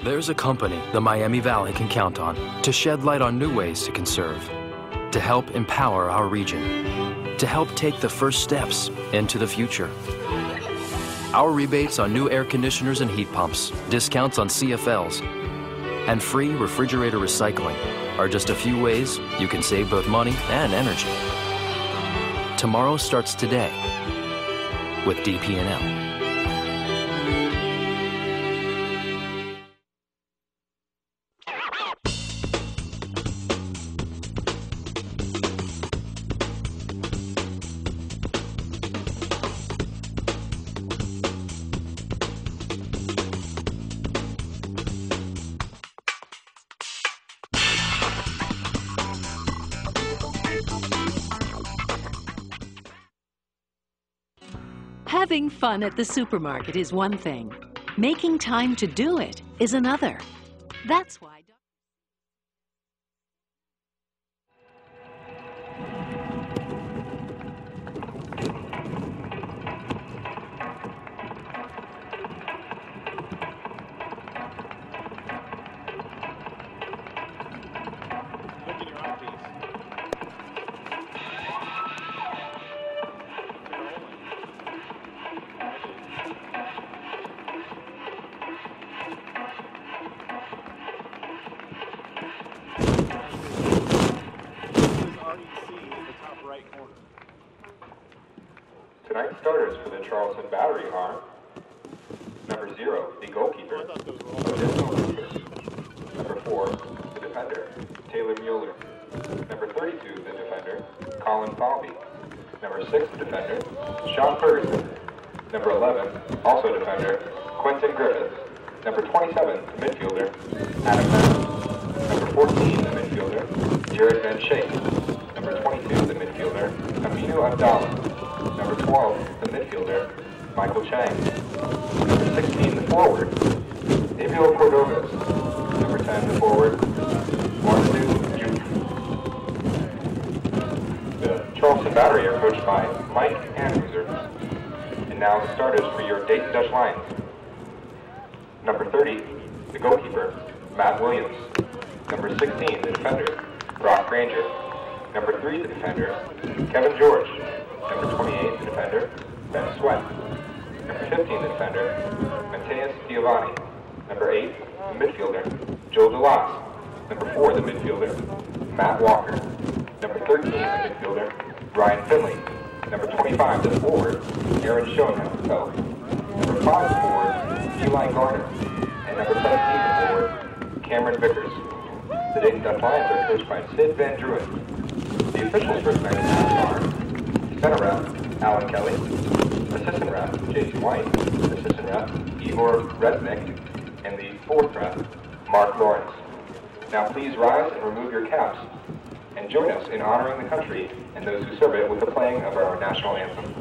There's a company the Miami Valley can count on to shed light on new ways to conserve, to help empower our region, to help take the first steps into the future. Our rebates on new air conditioners and heat pumps, discounts on CFLs, and free refrigerator recycling are just a few ways you can save both money and energy. Tomorrow starts today with DP&L. Having fun at the supermarket is one thing. Making time to do it is another. That's why... Tonight's starters for the Charleston Battery are number 0, the goalkeeper, number 4, the defender, Taylor Mueller, number 32, the defender, Colin Falvey, number 6, the defender, Sean Ferguson, number 11, also defender, Quentin Griffith, number 27, the midfielder, Adam Bennett, number 14, the midfielder, Jared Van Shake, number 22, the midfielder, Aminu Abdallah, number 12, the midfielder, Michael Chang. Number 16, the forward, Emilio Cordovez. Number 10, the forward, Martin Duke. The Charleston Battery are coached by Mike Anhuser. And now the starters for your Dayton Dutch Lions. Number 30, the goalkeeper, Matt Williams. Number 16, the defender, Brock Granger. Number 3, the defender, Kevin George. Number 28, the defender, Ben Sweat. Number 15, the defender, Mateus Giovanni. Number 8, the midfielder, Joe DeLoss. Number 4, the midfielder, Matt Walker. Number 13, the midfielder, Ryan Finley. Number 25, the forward, Aaron Schoenfeld. Number 5, the forward, Eli Garner. And number 17, the forward, Cameron Vickers. The Dayton Dutch Lions are coached by Sid Van Druin. The officials for tonight's are center rep, Alan Kelly. Assistant rep, Jason White. Assistant rep, Igor Resnick. And the fourth rep, Mark Lawrence. Now please rise and remove your caps and join us in honoring the country and those who serve it with the playing of our national anthem.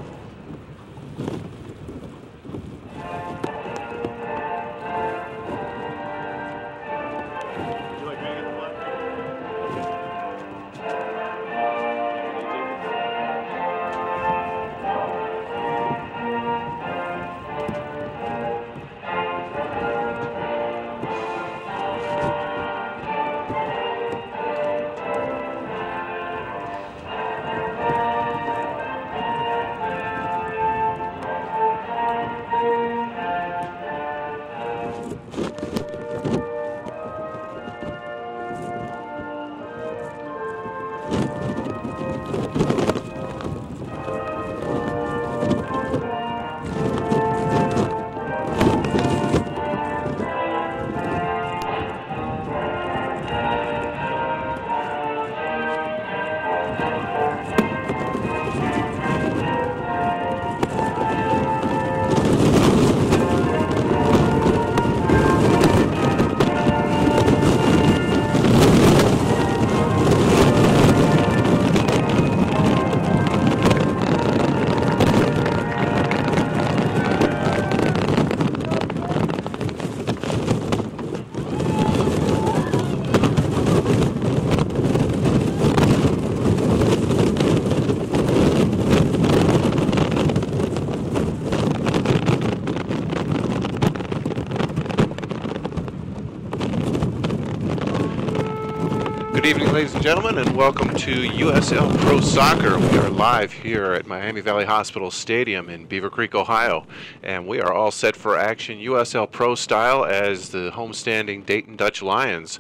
Good evening, ladies and gentlemen, and welcome to USL Pro Soccer. We are live here at Miami Valley Hospital Stadium in Beavercreek, Ohio, and we are all set for action USL Pro style as the homestanding Dayton Dutch Lions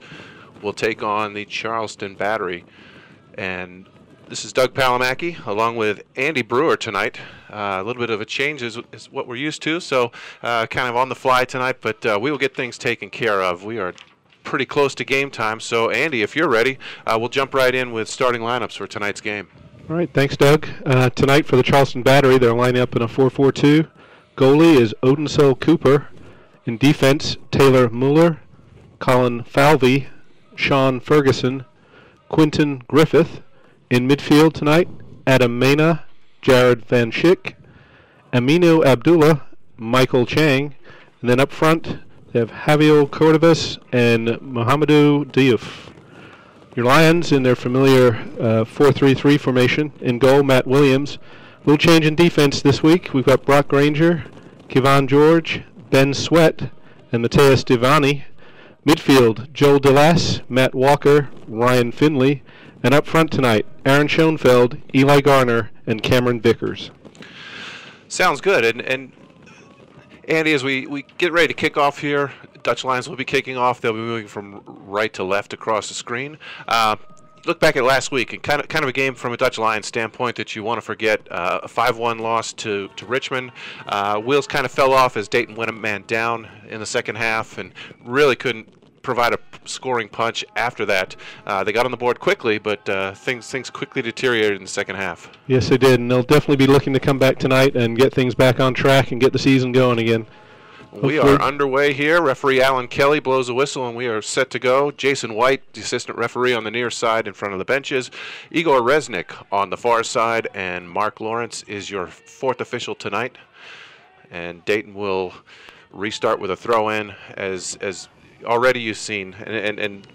will take on the Charleston Battery. And this is Doug Palamaki along with Andy Brewer tonight. A little bit of a change is what we're used to, so kind of on the fly tonight, but we will get things taken care of. We are pretty close to game time, so Andy, if you're ready, we'll jump right in with starting lineups for tonight's game. All right, thanks, Doug. Tonight for the Charleston Battery, they're lining up in a 4-4-2. Goalie is Odinson Cooper. In defense, Taylor Mueller, Colin Falvey, Sean Ferguson, Quinton Griffith. In midfield tonight, Adam Mena, Jared Van Schick, Aminu Abdullah, Michael Chang. And then up front, they have Javier Cordovas and Mohamedou Diouf. Your Lions in their familiar 4-3-3 formation. In goal, Matt Williams. A little change in defense this week. We've got Brock Granger, Kevon George, Ben Sweat, and Mateus Divani. Midfield, Joel Delas, Matt Walker, Ryan Finley. And up front tonight, Aaron Schoenfeld, Eli Garner, and Cameron Vickers. Sounds good. And Andy, as we get ready to kick off here, Dutch Lions will be kicking off. They'll be moving from right to left across the screen. Look back at last week, and kind of a game from a Dutch Lions standpoint that you want to forget. A 5-1 loss to Richmond. Wheels kind of fell off as Dayton went a man down in the second half and really couldn't provide a scoring punch after that. They got on the board quickly, but things quickly deteriorated in the second half. Yes, they did, and they'll definitely be looking to come back tonight and get things back on track and get the season going again. We are underway here. Referee Alan Kelly blows a whistle, and we are set to go. Jason White, the assistant referee, on the near side in front of the benches. Igor Resnick on the far side, and Mark Lawrence is your fourth official tonight. And Dayton will restart with a throw-in as already you've seen and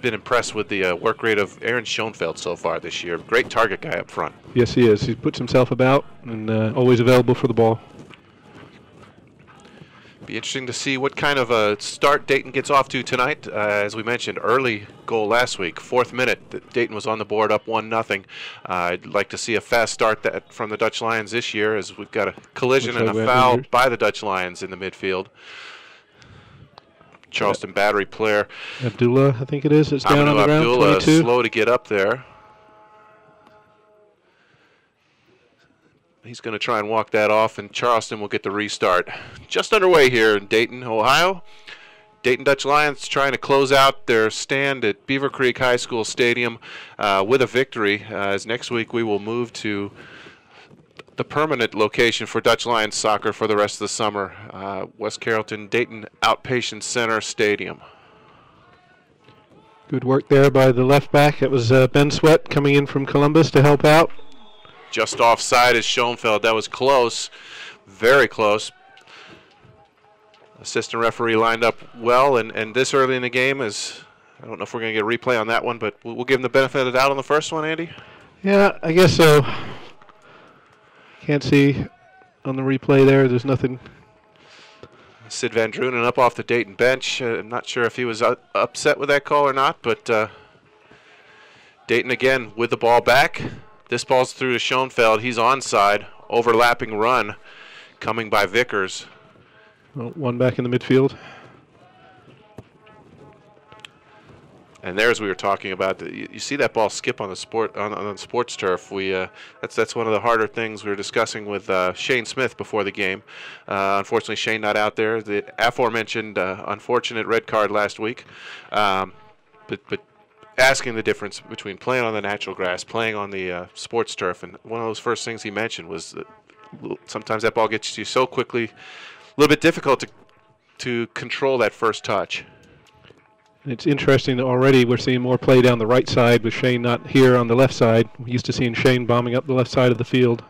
been impressed with the work rate of Aaron Schoenfeld so far this year. Great target guy up front. Yes, he is. He puts himself about and always available for the ball. Be interesting to see what kind of a start Dayton gets off to tonight. As we mentioned, early goal last week, 4th minute, Dayton was on the board up 1-0. I'd like to see a fast start from the Dutch Lions this year, as we've got a collision and a foul by the Dutch Lions in the midfield. Charleston Battery player Abdullah, I think it is. It's down on the ground. Abdullah 22. Slow to get up there. He's going to try and walk that off, and Charleston will get the restart. Just underway here in Dayton, Ohio. Dayton Dutch Lions trying to close out their stand at Beavercreek High School Stadium with a victory, as next week we will move to the permanent location for Dutch Lions soccer for the rest of the summer, West Carrollton Dayton Outpatient Center Stadium. Good work there by the left back. It was Ben Sweat coming in from Columbus to help out. Just offside is Schoenfeld. That was close, very close. Assistant referee lined up well, and this early in the game is, I don't know if we're going to get a replay on that one, but we'll give him the benefit of the doubt on the first one, Andy? Yeah, I guess so. Can't see on the replay there. There's nothing. Sid Van Drunen up off the Dayton bench. I'm not sure if he was upset with that call or not, but Dayton again with the ball back. This ball's through to Schoenfeld. He's onside. Overlapping run coming by Vickers. Well, one back in the midfield. And there, as we were talking about, you see that ball skip on the sports turf. That's one of the harder things we were discussing with Shane Smith before the game. Unfortunately, Shane not out there. The aforementioned unfortunate red card last week. But asking the difference between playing on the natural grass, playing on the sports turf, and one of those first things he mentioned was that sometimes that ball gets to you so quickly, a little bit difficult to control that first touch. It's interesting that already we're seeing more play down the right side with Shane not here on the left side. We're used to seeing Shane bombing up the left side of the field.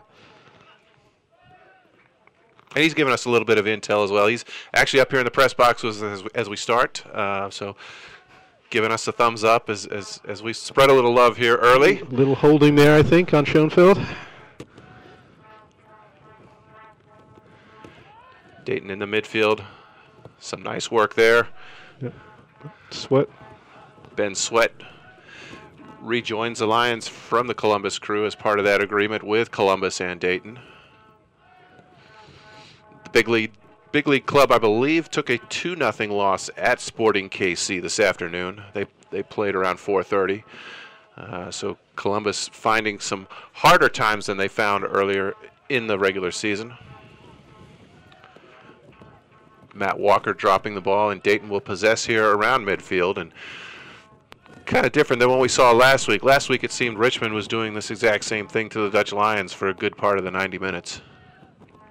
And he's given us a little bit of intel as well. He's actually up here in the press box as we start, so giving us a thumbs up as we spread a little love here early. A little holding there, I think, on Schoenfeld. Dayton in the midfield. Some nice work there. Yep. Sweat. Ben Sweat rejoins the Lions from the Columbus Crew as part of that agreement with Columbus and Dayton. The Big League Club, I believe, took a 2-0 loss at Sporting KC this afternoon. They played around 4:30. So Columbus finding some harder times than they found earlier in the regular season. Matt Walker dropping the ball, and Dayton will possess here around midfield. And kind of different than what we saw last week. Last week it seemed Richmond was doing this exact same thing to the Dutch Lions for a good part of the 90 minutes.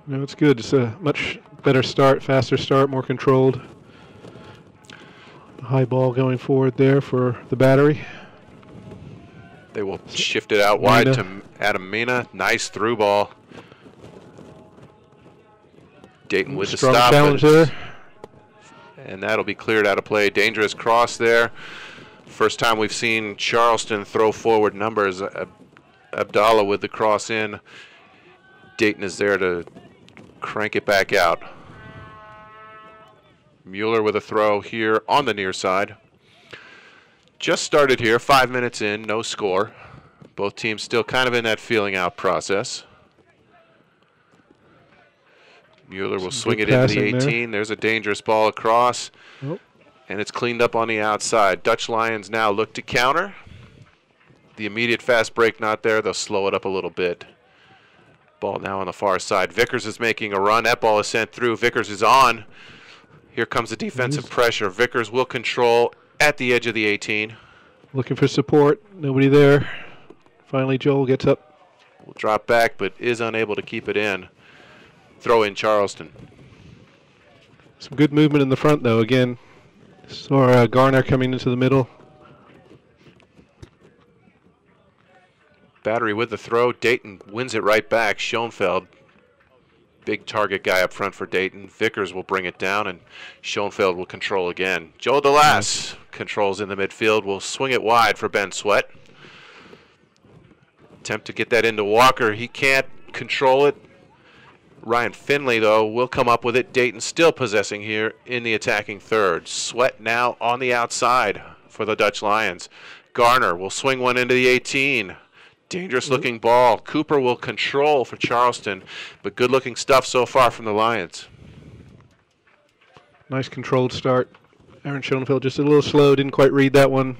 No, it's good. It's a much better start, faster start, more controlled. High ball going forward there for the Battery. They will shift it out wide to Adam Mina. Nice through ball. Dayton with the stop. Challenge there. And that'll be cleared out of play. Dangerous cross there. First time we've seen Charleston throw forward numbers. Abdallah with the cross in. Dayton is there to crank it back out. Mueller with a throw here on the near side. Just started here, 5 minutes in, no score. Both teams still kind of in that feeling out process. Mueller will swing it into the 18. There's a dangerous ball across. Oh. And it's cleaned up on the outside. Dutch Lions now look to counter. The immediate fast break not there. They'll slow it up a little bit. Ball now on the far side. Vickers is making a run. That ball is sent through. Vickers is on. Here comes the defensive pressure. Vickers will control at the edge of the 18. Looking for support. Nobody there. Finally, Joel gets up. Will drop back, but is unable to keep it in. Throw in Charleston. Some good movement in the front, though. Again, saw Garner coming into the middle. Battery with the throw. Dayton wins it right back. Schoenfeld, big target guy up front for Dayton. Vickers will bring it down, and Schoenfeld will control again. Joe DeLass controls in the midfield. Will swing it wide for Ben Sweat. Attempt to get that into Walker. He can't control it. Ryan Finley, though, will come up with it. Dayton still possessing here in the attacking third. Sweat now on the outside for the Dutch Lions. Garner will swing one into the 18. Dangerous looking ball. Cooper will control for Charleston, but good looking stuff so far from the Lions. Nice controlled start. Aaron Schoenfeld just a little slow, didn't quite read that one.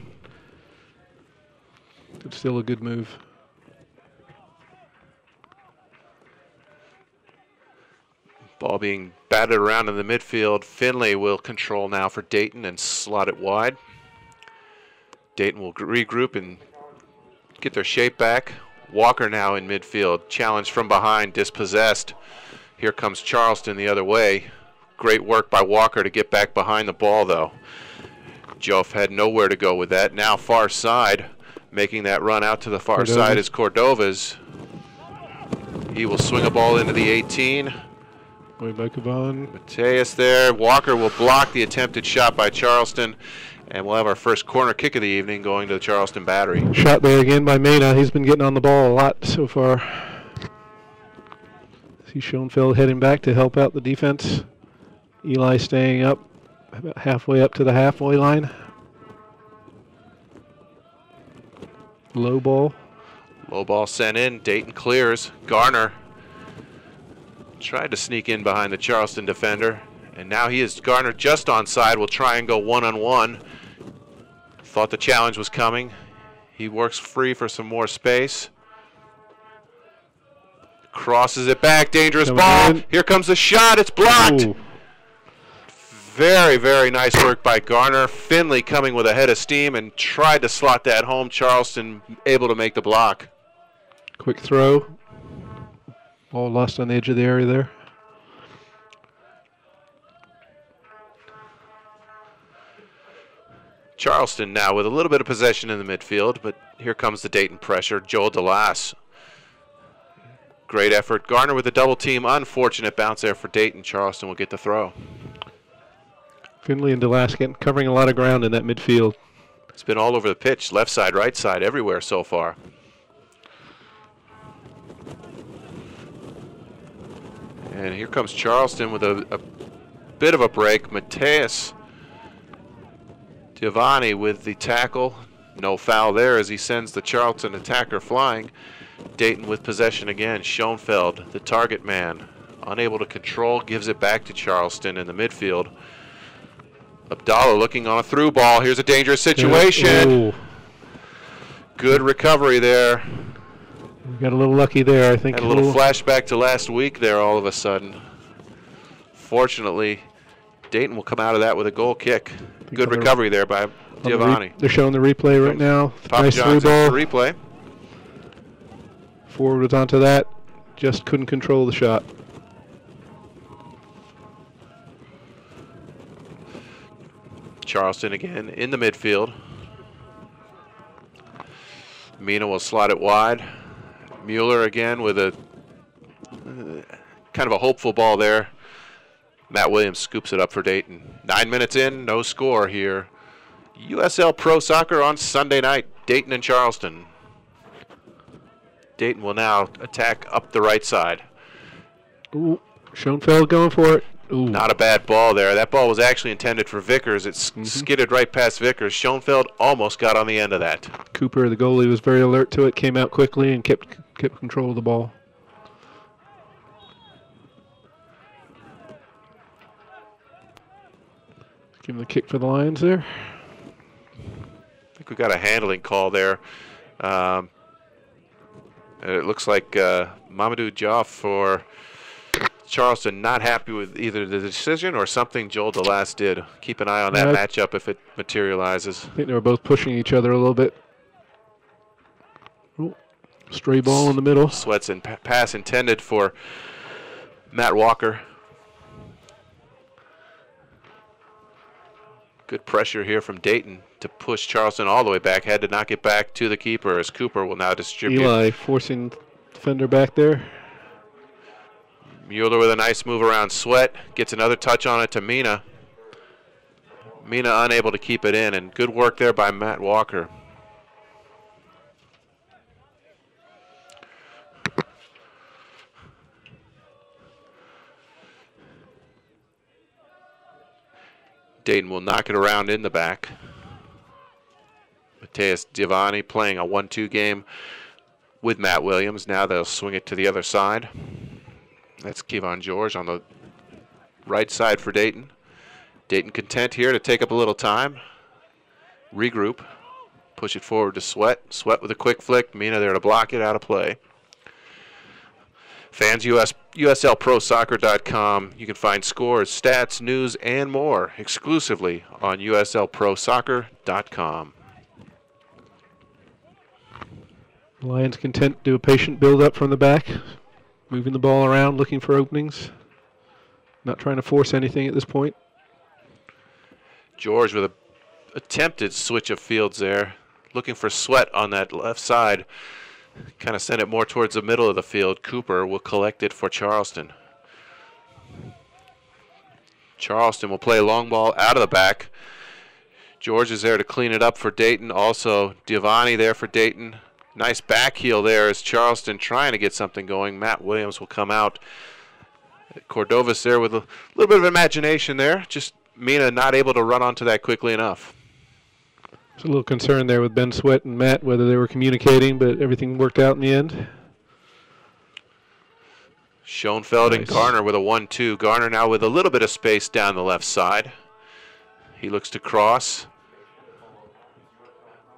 But still a good move. Ball being batted around in the midfield. Finley will control now for Dayton and slot it wide. Dayton will regroup and get their shape back. Walker now in midfield. Challenge from behind, dispossessed. Here comes Charleston the other way. Great work by Walker to get back behind the ball, though. Joff had nowhere to go with that. Now far side, making that run out to the far side is Cordova's. He will swing a ball into the 18. Mateus there. Walker will block the attempted shot by Charleston. And we'll have our first corner kick of the evening going to the Charleston Battery. Shot there again by Mena. He's been getting on the ball a lot so far. See Schoenfeld heading back to help out the defense. Eli staying up about halfway up to the halfway line. Low ball. Low ball sent in. Dayton clears. Garner tried to sneak in behind the Charleston defender. And now Garner just onside. Will try and go one-on-one. Thought the challenge was coming. He works free for some more space. Crosses it back. Dangerous ball. Here comes the shot. It's blocked. Ooh. Very, very nice work by Garner. Finley coming with a head of steam and tried to slot that home. Charleston able to make the block. Quick throw. Ball lost on the edge of the area there. Charleston now with a little bit of possession in the midfield, but here comes the Dayton pressure. Joel DeLass. Great effort. Garner with a double team. Unfortunate bounce there for Dayton. Charleston will get the throw. Finley and DeLass covering a lot of ground in that midfield. It's been all over the pitch, left side, right side, everywhere so far. And here comes Charleston with a bit of a break. Mateus Giovanni with the tackle. No foul there as he sends the Charleston attacker flying. Dayton with possession again. Schoenfeld, the target man, unable to control, gives it back to Charleston in the midfield. Abdallah looking on a through ball. Here's a dangerous situation. Ooh. Good recovery there. We got a little lucky there, I think. Had a little flashback to last week there all of a sudden. Fortunately, Dayton will come out of that with a goal kick. Good recovery there by Giovanni. They're showing the replay right now. Papa Nice through ball. Replay. Forward was onto that. Just couldn't control the shot. Charleston again in the midfield. Mina will slot it wide. Mueller again with a kind of a hopeful ball there. Matt Williams scoops it up for Dayton. 9 minutes in, no score here. USL Pro Soccer on Sunday night, Dayton and Charleston. Dayton will now attack up the right side. Ooh, Schoenfeld going for it. Ooh. Not a bad ball there. That ball was actually intended for Vickers. It skidded right past Vickers. Schoenfeld almost got on the end of that. Cooper, the goalie, was very alert to it, came out quickly and kept control of the ball. Give him the kick for the Lions there. I think we got a handling call there. It looks like Mamadou Diouf for Charleston not happy with either the decision or something Joel DeLass did. Keep an eye on that matchup if it materializes. I think they were both pushing each other a little bit. Ooh, stray ball in the middle. Sweats and pass intended for Matt Walker. Good pressure here from Dayton to push Charleston all the way back. Had to knock it back to the keeper as Cooper will now distribute. Eli forcing defender back there. Mueller with a nice move around Sweat. Gets another touch on it to Mina. Mina unable to keep it in, and good work there by Matt Walker. Dayton will knock it around in the back. Mateus Giovanni playing a 1-2 game with Matt Williams. Now they'll swing it to the other side. That's Kevon George on the right side for Dayton. Dayton content here to take up a little time. Regroup. Push it forward to Sweat. Sweat with a quick flick. Mina there to block it out of play. Fans, USLProSoccer.com. You can find scores, stats, news, and more exclusively on USLProSoccer.com. Lions content to do a patient build-up from the back, moving the ball around, looking for openings, not trying to force anything at this point. George with a attempted switch of fields there, looking for Sweat on that left side. Kind of sent it more towards the middle of the field. Cooper will collect it for Charleston. Charleston will play a long ball out of the back. George is there to clean it up for Dayton. Also, Giovanni there for Dayton. Nice back heel there as Charleston trying to get something going. Matt Williams will come out. Cordovas there with a little bit of imagination there. Just Mina not able to run onto that quickly enough. There's a little concern there with Ben Sweat and Matt, whether they were communicating, but everything worked out in the end. Schoenfeld and Garner with a 1-2. Garner now with a little bit of space down the left side. He looks to cross.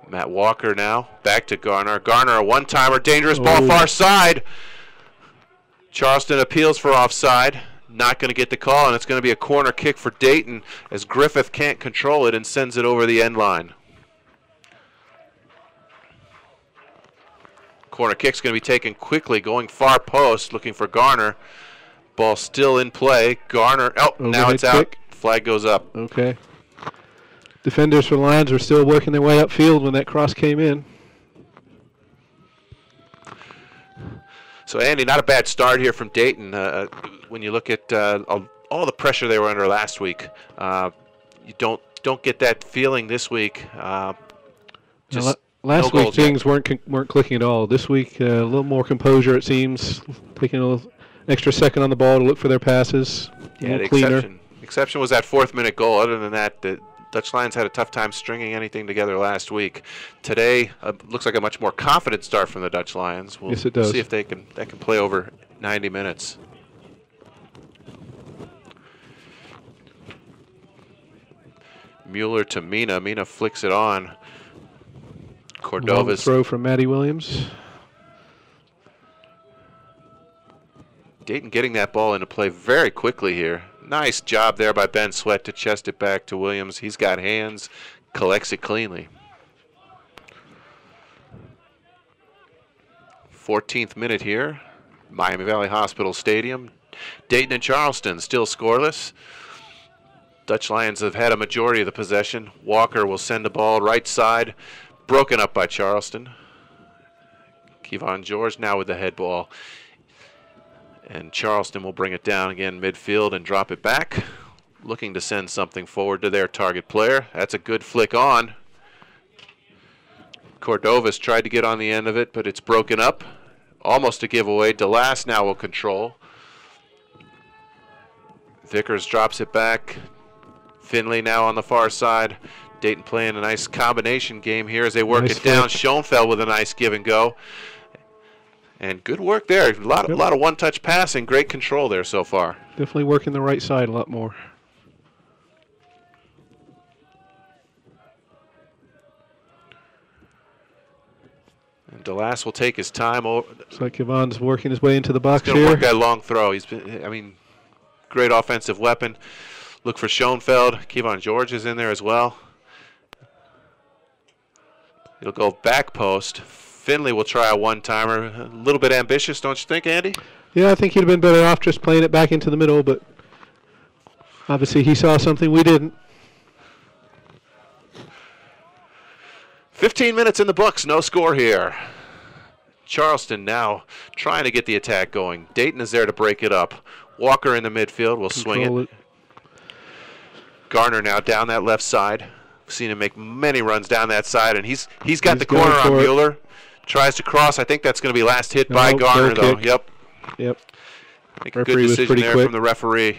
Matt Walker now back to Garner. Garner a one-timer, dangerous ball far side. Charleston appeals for offside. Not going to get the call, and it's going to be a corner kick for Dayton as Griffith can't control it and sends it over the end line. Corner kick's going to be taken quickly, going far post, looking for Garner. Ball still in play. Garner, now it's out. Flag goes up. Okay. Defenders for the Lions were still working their way upfield when that cross came in. So, Andy, not a bad start here from Dayton. When you look at all the pressure they were under last week, you don't get that feeling this week. Last week things weren't clicking at all. This week, a little more composure, it seems. Taking a little extra second on the ball to look for their passes. Yeah, cleaner. Exception was that 4th minute goal. Other than that, Dutch Lions had a tough time stringing anything together last week. Today looks like a much more confident start from the Dutch Lions. We'll yes, it does. See if that can play over 90 minutes. Mueller to Mina. Mina flicks it on. Cordova's throw from Maddie Williams. Dayton getting that ball into play very quickly here. Nice job there by Ben Sweat to chest it back to Williams. He's got hands, collects it cleanly. 14th minute here, Miami Valley Hospital Stadium. Dayton and Charleston still scoreless. Dutch Lions have had a majority of the possession. Walker will send the ball right side, broken up by Charleston. Kevon George now with the head ball. And Charleston will bring it down again midfield and drop it back, looking to send something forward to their target player. That's a good flick on. Cordova's tried to get on the end of it, but it's broken up. Almost a giveaway. DeLass now will control. Vickers drops it back. Finley now on the far side. Dayton playing a nice combination game here as they work it down. Schoenfeld with a nice give and go. And good work there. A lot of one-touch passing. Great control there so far. Definitely working the right side a lot more. And DeLass will take his time. Looks like Kevon's working his way into the box here. He's going to work that long throw. He's been, I mean, great offensive weapon. Look for Schoenfeld. Kevon George is in there as well. He'll go back post. Finley will try a one-timer. A little bit ambitious, don't you think, Andy? Yeah, I think he'd have been better off just playing it back into the middle, but obviously he saw something we didn't. 15 minutes in the books, no score here. Charleston now trying to get the attack going. Dayton is there to break it up. Walker in the midfield will swing it. Garner now down that left side. We've seen him make many runs down that side, and he's got the corner on Mueller. Tries to cross. I think that's going to be last hit by Garner, though. Yep. I think a good decision there from the referee.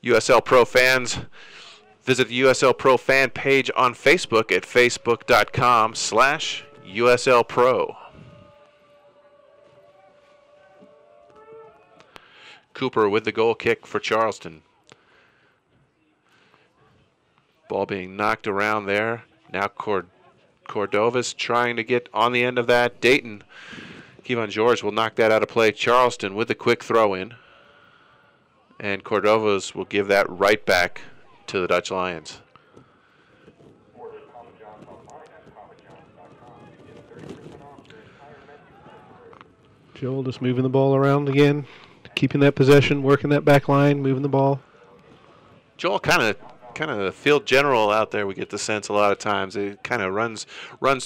USL Pro fans, visit the USL Pro fan page on Facebook at facebook.com/USL Pro. Cooper with the goal kick for Charleston. Ball being knocked around there. Now Cordova's trying to get on the end of that. Dayton. Kevon George will knock that out of play. Charleston with the quick throw in. And Cordova's will give that right back to the Dutch Lions. Joel just moving the ball around again. Keeping that possession, working that back line, moving the ball. Joel kind of the field general out there, we get the sense a lot of times. It kind of runs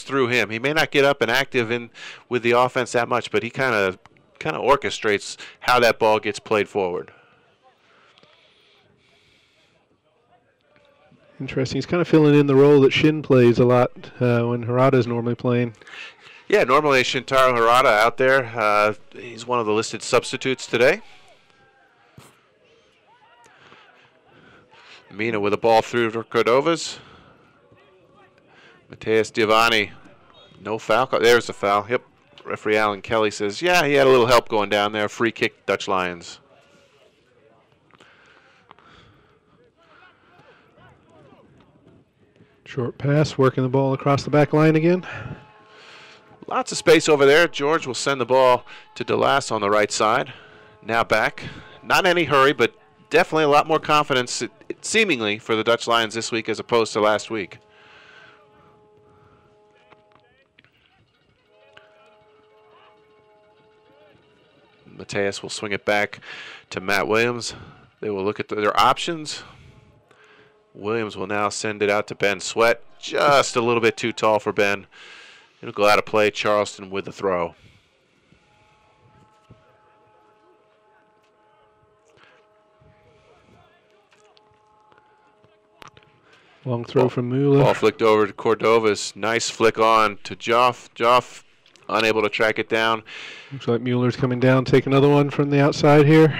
through him. He may not get up and active in with the offense that much, but he kind of orchestrates how that ball gets played forward. Interesting. He's kind of filling in the role that Shin plays a lot when Harada is normally playing. Yeah, normally Shintaro Harada out there. He's one of the listed substitutes today. Mina with a ball through to Cordova's. Mateus Giovanni, no foul. There's the foul. Yep. Referee Alan Kelly says, yeah, he had a little help going down there. Free kick, Dutch Lions. Short pass, working the ball across the back line again. Lots of space over there. George will send the ball to DeLass on the right side. Now back. Not in any hurry, but definitely a lot more confidence, seemingly, for the Dutch Lions this week as opposed to last week. Mateus will swing it back to Matt Williams. They will look at their options. Williams will now send it out to Ben Sweat. Just a little bit too tall for Ben. It'll go out of play. Charleston with the throw. Long throw from Mueller. Ball flicked over to Cordova's. Nice flick on to Joff. Joff unable to track it down. Looks like Mueller's coming down. Take another one from the outside here.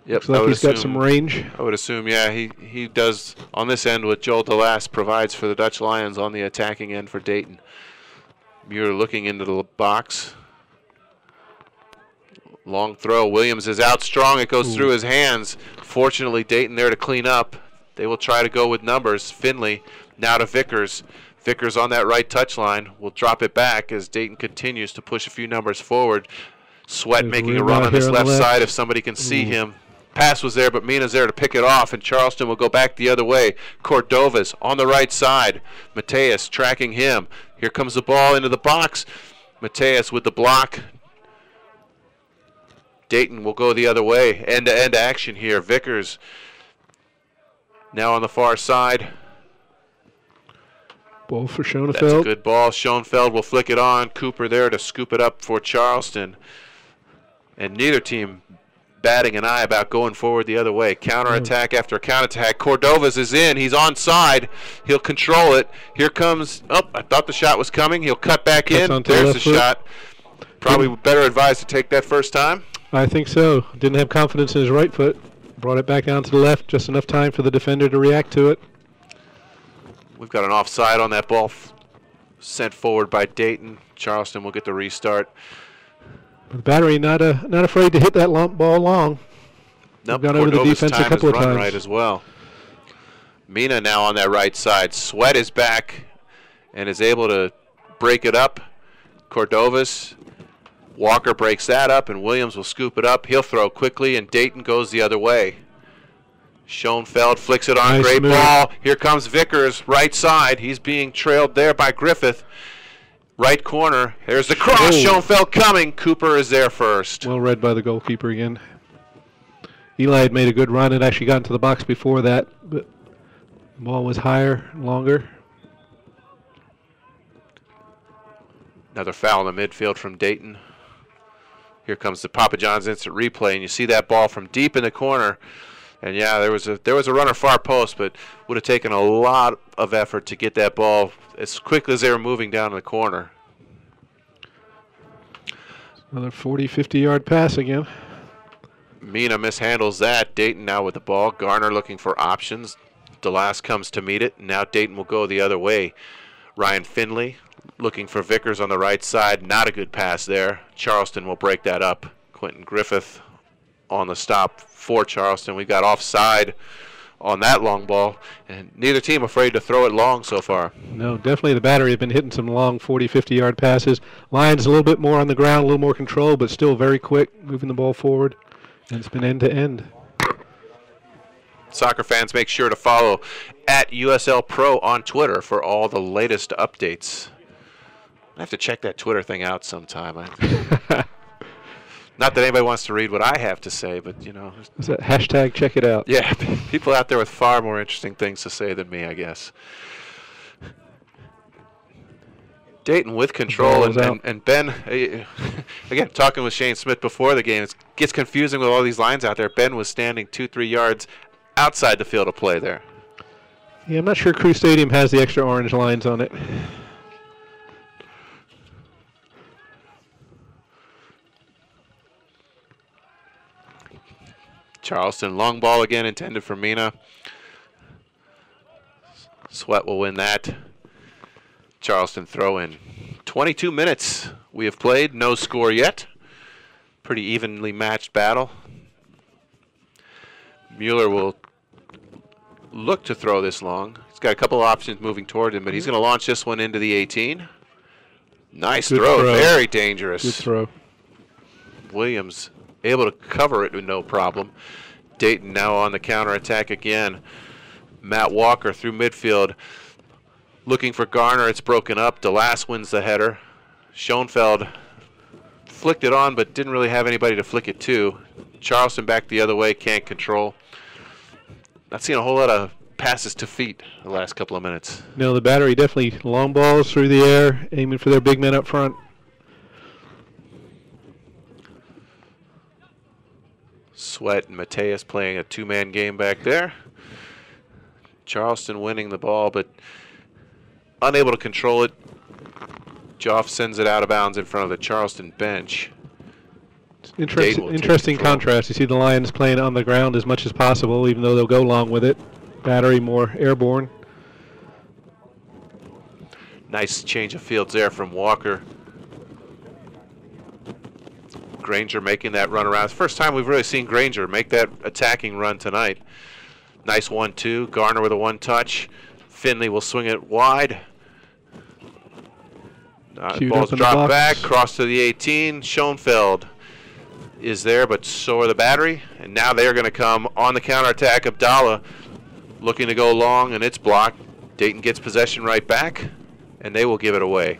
Yep, Looks like he's got some range. I would assume, yeah, he does on this end what Joel DeLast provides for the Dutch Lions on the attacking end for Dayton. Muir looking into the box. Long throw. Williams is out strong. It goes through his hands. Fortunately, Dayton there to clean up. They will try to go with numbers. Finley now to Vickers. Vickers on that right touchline will drop it back as Dayton continues to push a few numbers forward. Sweat making a run on this left side if somebody can see him. Pass was there, but Mina's there to pick it off, and Charleston will go back the other way. Cordova's on the right side. Mateus tracking him. Here comes the ball into the box. Mateus with the block. Dayton will go the other way. End-to-end action here. Vickers now on the far side. Ball for Schoenfeld. That's a good ball. Schoenfeld will flick it on. Cooper there to scoop it up for Charleston. And neither team batting an eye about going forward the other way. Counterattack after counterattack. Cordova's is in. He's onside. He'll control it. Here comes, I thought the shot was coming. He'll cut back in. There's the shot. Probably better advised to take that first time. I think so. Didn't have confidence in his right foot. Brought it back down to the left. Just enough time for the defender to react to it. We've got an offside on that ball sent forward by Dayton. Charleston will get the restart. The battery not afraid to hit that ball long. Nope, gone over the defense a couple of times. Right as well. Mina now on that right side. Sweat is back and is able to break it up. Cordovas. Walker breaks that up, and Williams will scoop it up. He'll throw quickly, and Dayton goes the other way. Schoenfeld flicks it on. Nice great move. Ball. Here comes Vickers, right side. He's being trailed there by Griffith. Right corner. There's the cross. Schoenfeld coming. Cooper is there first. Well read by the goalkeeper again. Eli had made a good run and actually got into the box before that, but the ball was higher, longer. Another foul in the midfield from Dayton. Here comes the Papa John's instant replay, and you see that ball from deep in the corner. And yeah, there was a runner far post, but would have taken a lot of effort to get that ball as quickly as they were moving down in the corner. Another 40, 50-yard pass again. Mina mishandles that. Dayton now with the ball. Garner looking for options. DeLast comes to meet it. Now Dayton will go the other way. Ryan Finley looking for Vickers on the right side. Not a good pass there. Charleston will break that up. Quentin Griffith on the stop for Charleston. We got offside on that long ball, and neither team afraid to throw it long so far. No, definitely the battery have been hitting some long 40, 50-yard passes. Lions a little bit more on the ground, a little more control, but still very quick, moving the ball forward, and it's been end-to-end. Soccer fans, make sure to follow at USL Pro on Twitter for all the latest updates. I have to check that Twitter thing out sometime. Not that anybody wants to read what I have to say, but, you know. Is that hashtag check it out? Yeah, people out there with far more interesting things to say than me, I guess. Dayton with control, and Ben, again, talking with Shane Smith before the game, it gets confusing with all these lines out there. Ben was standing 2-3 yards outside the field of play there. Yeah, I'm not sure Crew Stadium has the extra orange lines on it. Charleston, long ball again intended for Mina. Sweat will win that. Charleston throw in. 22 minutes we have played, no score yet. Pretty evenly matched battle. Mueller will look to throw this long. He's got a couple options moving toward him, but he's going to launch this one into the 18. Nice throw, very dangerous. Good throw. Williams able to cover it with no problem. Dayton now on the counterattack again. Matt Walker through midfield. Looking for Garner. It's broken up. DeLast wins the header. Schoenfeld flicked it on, but didn't really have anybody to flick it to. Charleston back the other way. Can't control. Not seeing a whole lot of passes to feet the last couple of minutes. No, the battery definitely long balls through the air, aiming for their big men up front. Sweat and Mateus playing a two-man game back there. Charleston winning the ball, but unable to control it. Joff sends it out of bounds in front of the Charleston bench. Interesting contrast. You see the Lions playing on the ground as much as possible, even though they'll go long with it. Battery more airborne. Nice change of fields there from Walker. Granger making that run around. It's the first time we've really seen Granger make that attacking run tonight. Nice 1-2. Garner with a one-touch. Finley will swing it wide. Ball's dropped back, cross to the 18. Schoenfeld is there, but so are the battery. And now they're going to come on the counterattack. Abdallah looking to go long, and it's blocked. Dayton gets possession right back, and they will give it away.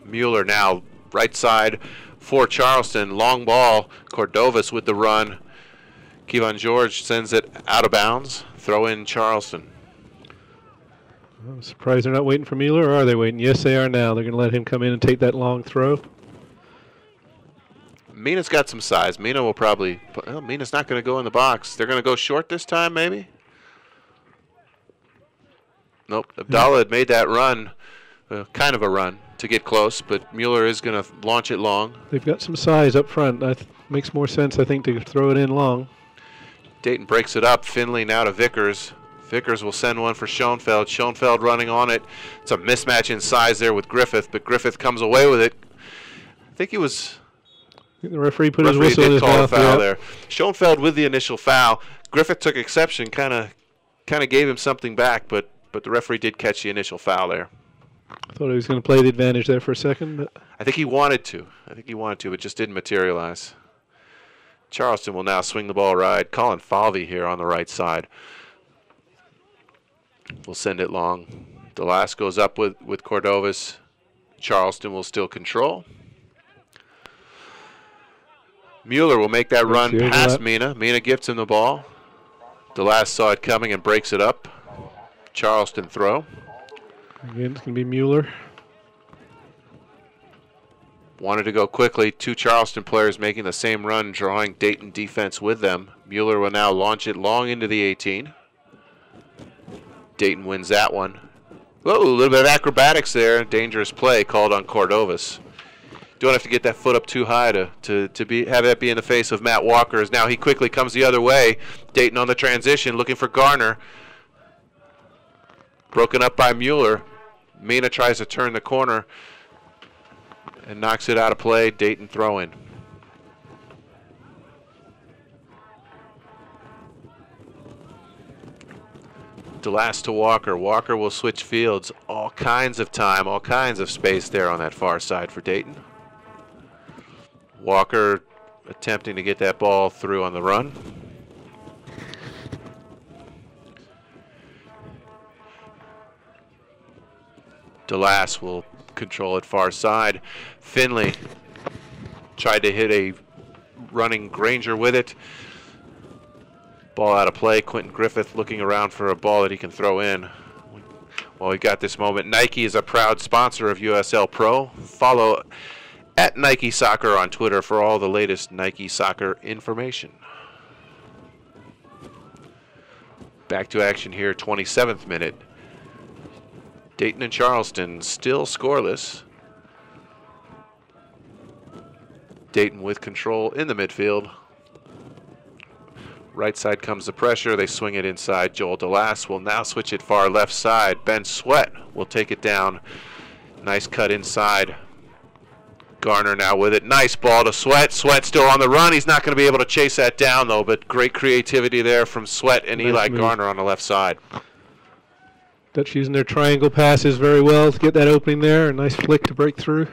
Mueller now right side for Charleston. Long ball. Cordovas with the run. Kevon George sends it out of bounds. Throw in Charleston. I'm surprised they're not waiting for Mueller, or are they waiting? Yes, they are now. They're going to let him come in and take that long throw. Mina's got some size. Mina will probably, well, Mina's not going to go in the box. They're going to go short this time, maybe? Nope. Abdallah had made that run, kind of a run, to get close, but Mueller is going to launch it long. They've got some size up front. That makes more sense, I think, to throw it in long. Dayton breaks it up. Finley now to Vickers. Vickers will send one for Schoenfeld. Schoenfeld running on it. It's a mismatch in size there with Griffith, but Griffith comes away with it. I think he was... The referee put his whistle in his mouth. Foul there. Schoenfeld with the initial foul. Griffith took exception, kind of gave him something back, but the referee did catch the initial foul there. I thought he was going to play the advantage there for a second. But I think he wanted to. But just didn't materialize. Charleston will now swing the ball right. Colin Falvey here on the right side. We'll send it long. DeLass goes up with Cordovas. Charleston will still control. Mueller will make that run past Mina. Mina gifts him the ball. DeLass saw it coming and breaks it up. Charleston throw. Again, it's going to be Mueller. Wanted to go quickly. Two Charleston players making the same run, drawing Dayton defense with them. Mueller will now launch it long into the 18. Dayton wins that one. Whoa, a little bit of acrobatics there. Dangerous play called on Cordovas. Don't have to get that foot up too high to have that be in the face of Matt Walker. As now he quickly comes the other way. Dayton on the transition, looking for Garner. Broken up by Mueller. Mina tries to turn the corner and knocks it out of play. Dayton throw in. DeLass to Walker. Walker will switch fields. All kinds of time, all kinds of space there on that far side for Dayton. Walker attempting to get that ball through on the run. DeLass will control it far side. Finley tried to hit a running Granger with it. Ball out of play. Quentin Griffith looking around for a ball that he can throw in. Well, we got this moment. Nike is a proud sponsor of USL Pro. Follow at Nike Soccer on Twitter for all the latest Nike Soccer information. Back to action here, 27th minute. Dayton and Charleston still scoreless. Dayton with control in the midfield. Right side comes the pressure. They swing it inside. Joel DeLass will now switch it far left side. Ben Sweat will take it down. Nice cut inside. Garner now with it. Nice ball to Sweat. Sweat still on the run. He's not going to be able to chase that down, though, but great creativity there from Sweat and Eli Garner on the left side. Dutch using their triangle passes very well to get that opening there. A nice flick to break through.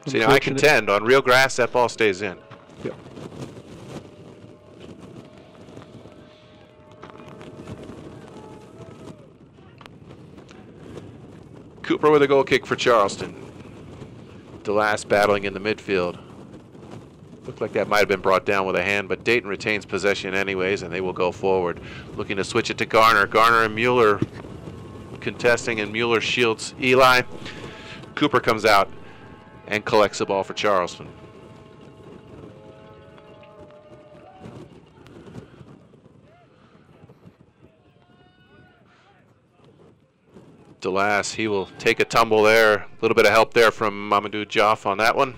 See, now I contend on real grass, that ball stays in. Yep. Cooper with a goal kick for Charleston. DeLass battling in the midfield. Looked like that might have been brought down with a hand, but Dayton retains possession anyways, and they will go forward. Looking to switch it to Garner. Garner and Mueller contesting, and Mueller shields Eli. Cooper comes out and collects the ball for Charleston. DeLass, he will take a tumble there. A little bit of help there from Mamadou Joff on that one.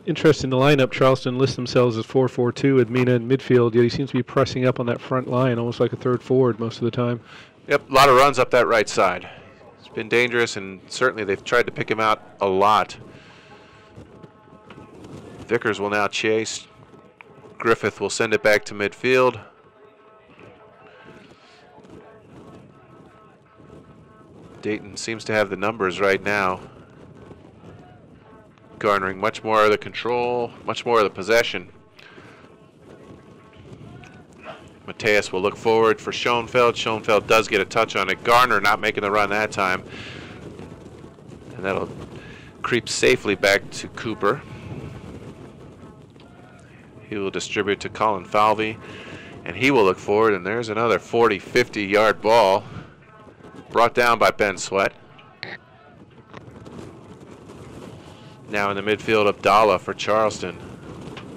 Interesting, the lineup, Charleston lists themselves as 4-4-2 with Mina in midfield, yet he seems to be pressing up on that front line, almost like a third forward most of the time. Yep, a lot of runs up that right side. It's been dangerous, and certainly they've tried to pick him out a lot. Vickers will now chase. Griffith will send it back to midfield. Dayton seems to have the numbers right now, garnering much more of the control, much more of the possession. Mateus will look forward for Schoenfeld. Schoenfeld does get a touch on it. Garner not making the run that time. And that'll creep safely back to Cooper. He will distribute to Colin Falvey, and he will look forward, and there's another 40, 50-yard ball brought down by Ben Sweat. Now in the midfield, Abdallah for Charleston.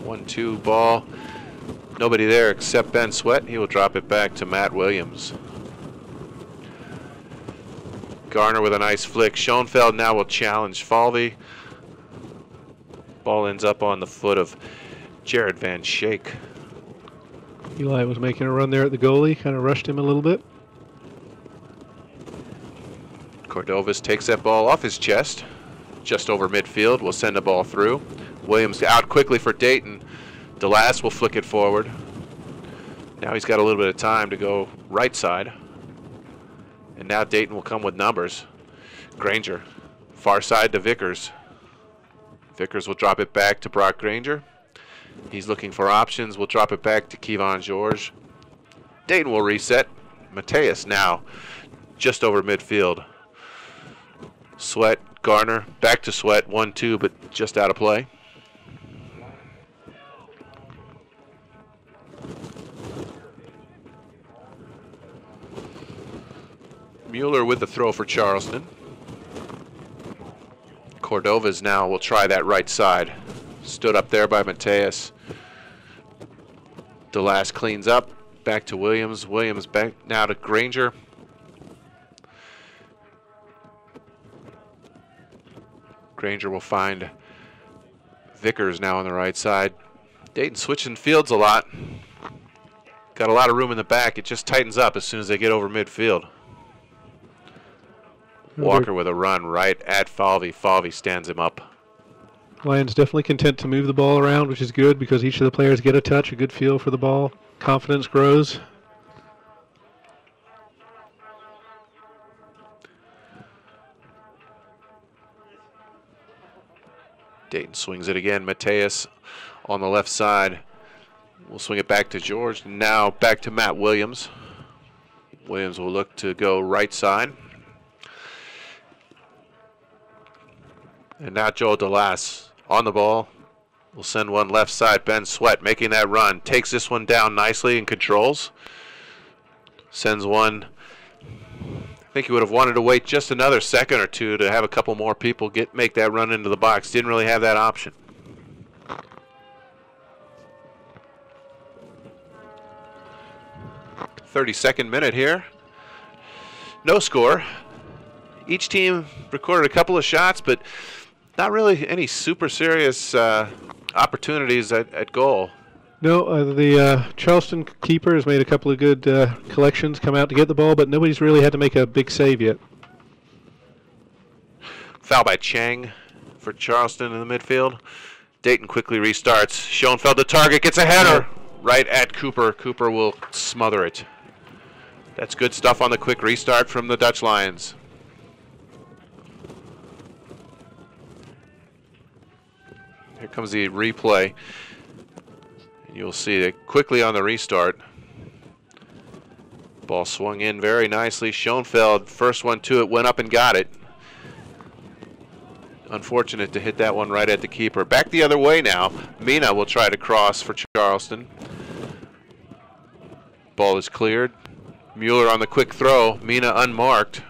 1-2 ball. Nobody there except Ben Sweat. He will drop it back to Matt Williams. Garner with a nice flick. Schoenfeld now will challenge Falvey. Ball ends up on the foot of Jared Van Schaik. Eli was making a run there at the goalie, kind of rushed him a little bit. Cordovas takes that ball off his chest, just over midfield, will send the ball through. Williams out quickly for Dayton. DeLass will flick it forward. Now he's got a little bit of time to go right side. And now Dayton will come with numbers. Granger, far side to Vickers. Vickers will drop it back to Brock Granger. He's looking for options. We'll drop it back to Kevon George. Dayton will reset. Mateus now just over midfield. Sweat, Garner, back to Sweat. 1-2, but just out of play. Mueller with the throw for Charleston. Cordovas now will try that right side. Stood up there by Mateus. DeLass cleans up. Back to Williams. Williams back now to Granger. Granger will find Vickers now on the right side. Dayton switching fields a lot. Got a lot of room in the back. It just tightens up as soon as they get over midfield. Walker with a run right at Falvey. Falvey stands him up. Lions definitely content to move the ball around, which is good because each of the players get a touch, a good feel for the ball. Confidence grows. Dayton swings it again. Mateus on the left side. We'll swing it back to George. Now back to Matt Williams. Williams will look to go right side. And now Joel DeLass on the ball. We'll send one left side. Ben Sweat making that run. Takes this one down nicely and controls. Sends one. I think he would have wanted to wait just another second or two to have a couple more people make that run into the box. Didn't really have that option. .32 minute here. No score. Each team recorded a couple of shots, but not really any super serious opportunities at goal. No, the Charleston keeper has made a couple of good collections, come out to get the ball, but nobody's really had to make a big save yet. Foul by Chang for Charleston in the midfield. Dayton quickly restarts. Schoenfeld to target, gets a header right at Cooper. Cooper will smother it. That's good stuff on the quick restart from the Dutch Lions. Here comes the replay. You'll see it quickly on the restart. Ball swung in very nicely. Schoenfeld, first one to it, went up and got it. Unfortunate to hit that one right at the keeper. Back the other way now. Mina will try to cross for Charleston. Ball is cleared. Mueller on the quick throw. Mina unmarked.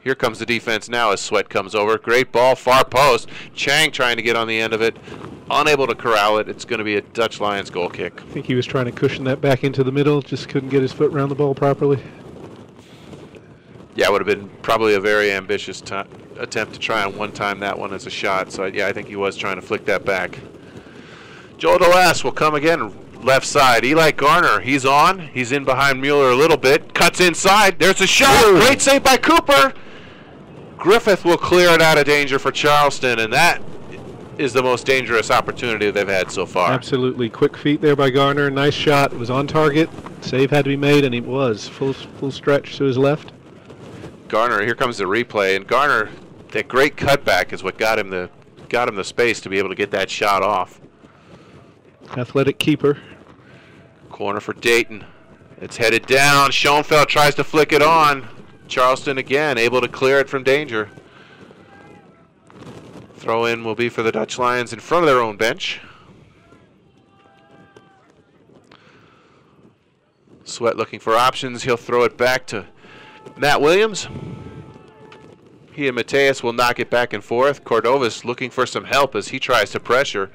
Here comes the defense now as Sweat comes over. Great ball, far post. Chang trying to get on the end of it. Unable to corral it. It's going to be a Dutch Lions goal kick. I think he was trying to cushion that back into the middle. Just couldn't get his foot around the ball properly. Yeah, it would have been probably a very ambitious attempt to try and one-time that one as a shot. So, yeah, I think he was trying to flick that back. Joel DeLass will come again, left side. Eli Garner, he's on. He's in behind Mueller a little bit. Cuts inside. There's a shot. Ooh. Great save by Cooper. Griffith will clear it out of danger for Charleston, and that is the most dangerous opportunity they've had so far. Absolutely. Quick feet there by Garner. Nice shot. It was on target. Save had to be made, and he was. Full stretch to his left. Garner, here comes the replay, and Garner, that great cutback is what got him the space to be able to get that shot off. Athletic keeper. Corner for Dayton. It's headed down. Schoenfeld tries to flick it on. Charleston again able to clear it from danger. Throw in will be for the Dutch Lions in front of their own bench. Sweat looking for options. He'll throw it back to Matt Williams. He and Mateus will knock it back and forth. Cordovas looking for some help as he tries to pressure.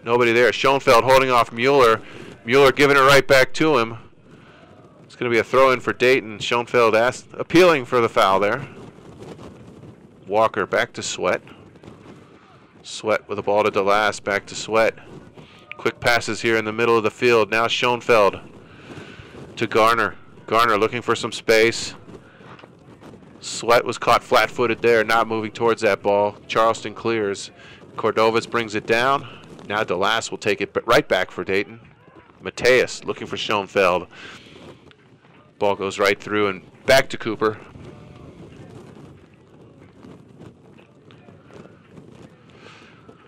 Nobody there. Schoenfeld holding off Mueller. Mueller giving it right back to him. It's going to be a throw-in for Dayton. Schoenfeld appealing for the foul there. Walker back to Sweat. Sweat with the ball to DeLass. Back to Sweat. Quick passes here in the middle of the field. Now Schoenfeld to Garner. Garner looking for some space. Sweat was caught flat-footed there, not moving towards that ball. Charleston clears. Cordovas brings it down. Now DeLass will take it right back for Dayton. Mateus looking for Schoenfeld. Ball goes right through and back to Cooper.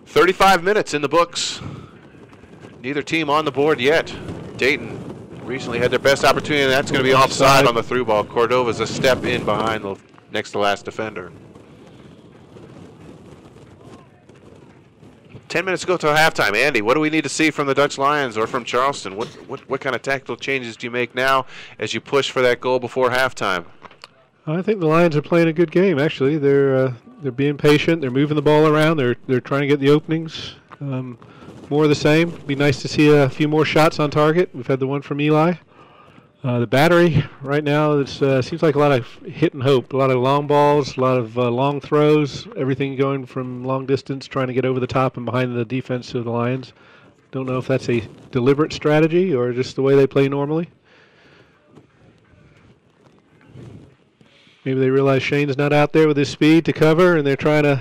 "35 minutes in the books. Neither team on the board yet. Dayton recently had their best opportunity, and that's going to be offside on the through ball. Cordova's a step in behind the next to last defender. 10 minutes to go till halftime. Andy, what do we need to see from the Dutch Lions or from Charleston? What kind of tactical changes do you make now as you push for that goal before halftime? I think the Lions are playing a good game. Actually, they're being patient. They're moving the ball around. They're trying to get the openings. More of the same. It'd be nice to see a few more shots on target. We've had the one from Eli. The battery right now, it seems like a lot of hit and hope, a lot of long balls, a lot of long throws, everything going from long distance, trying to get over the top and behind the defense of the Lions. Don't know if that's a deliberate strategy or just the way they play normally. Maybe they realize Shane's not out there with his speed to cover, and they're trying to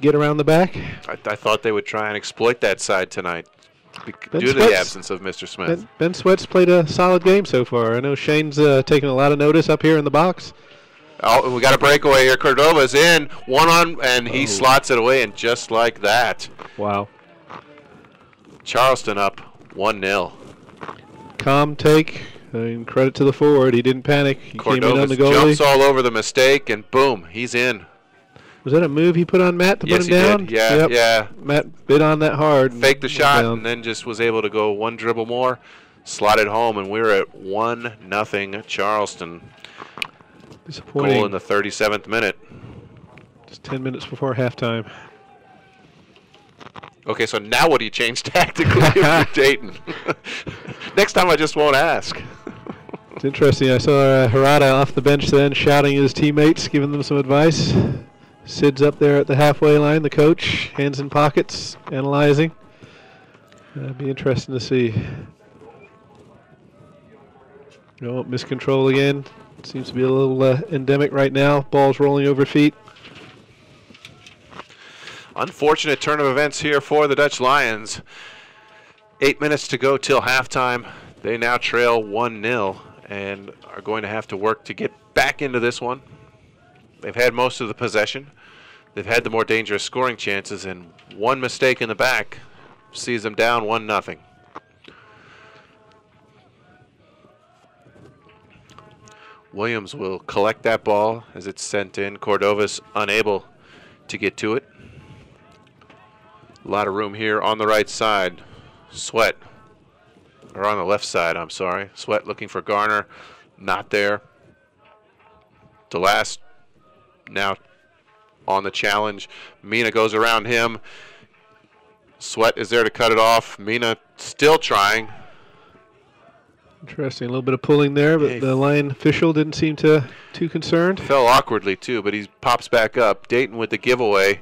get around the back. I thought they would try and exploit that side tonight due to the absence of Mr. Smith. Ben Sweat's played a solid game so far. I know Shane's taking a lot of notice up here in the box. Oh, we got a breakaway here. Cordova's in, one on, and he slots it away, and just like that. Wow. Charleston up 1-0. Calm take. And credit to the forward. He didn't panic. He came in on the goalie. Jumps all over the mistake, and boom, he's in. Was that a move he put on Matt to put him down? Did. Yeah, yep. yeah. Matt bit on that hard. Faked the shot and then just was able to go one dribble more, slot it home, and we're at 1-0 Charleston. Disappointing. Goal in the 37th minute. Just 10 minutes before halftime. Okay, so now what do you change tactically for Dayton? Next time I just won't ask. It's interesting. I saw Harada off the bench then shouting at his teammates, giving them some advice. Sid's up there at the halfway line, the coach, hands in pockets, analyzing. It'd be interesting to see. Oh, miscontrol again. Seems to be a little endemic right now. Ball's rolling over feet. Unfortunate turn of events here for the Dutch Lions. 8 minutes to go till halftime. They now trail 1-0 and are going to have to work to get back into this one. They've had most of the possession. They've had the more dangerous scoring chances, and one mistake in the back sees them down 1-0. Williams will collect that ball as it's sent in. Cordovas unable to get to it. A lot of room here on the right side. Sweat, or on the left side, I'm sorry. Sweat looking for Garner, not there. DeLass now on the challenge. Mina goes around him. Sweat is there to cut it off. Mina still trying. Interesting, a little bit of pulling there, but the line official didn't seem too concerned. Fell awkwardly too, but he pops back up. Dayton with the giveaway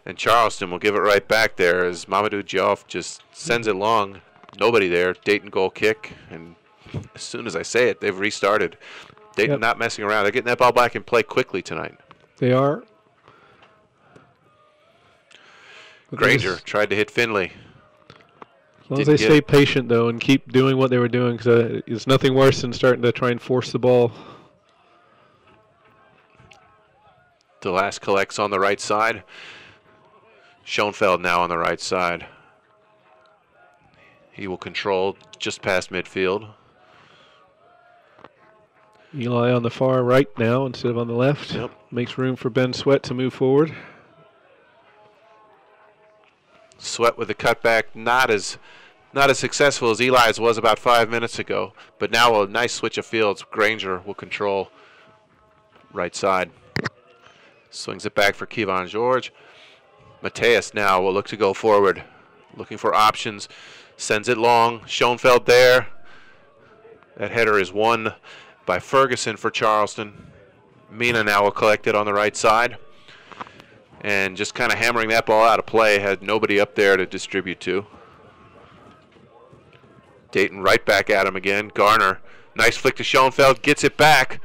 And Charleston will give it right back there as Mamadou Diop just sends it long. Nobody there. Dayton goal kick. And as soon as I say it, they've restarted. Dayton not messing around. They're getting that ball back in play quickly tonight. They are. Granger tried to hit Finley. As long as they stay patient, though, and keep doing what they were doing, because it's nothing worse than starting to try and force the ball. DeLass collects on the right side. Schoenfeld now on the right side. He will control just past midfield. Eli on the far right now instead of on the left. Yep. Makes room for Ben Sweat to move forward. Sweat with the cutback, not as successful as Eli's was about 5 minutes ago. But now a nice switch of fields. Granger will control right side. Swings it back for Kevon George. Mateus now will look to go forward. Looking for options. Sends it long. Schoenfeld there. That header is won by Ferguson for Charleston. Mina now will collect it on the right side. And just kind of hammering that ball out of play. Had nobody up there to distribute to. Dayton right back at him again. Garner. Nice flick to Schoenfeld. Gets it back.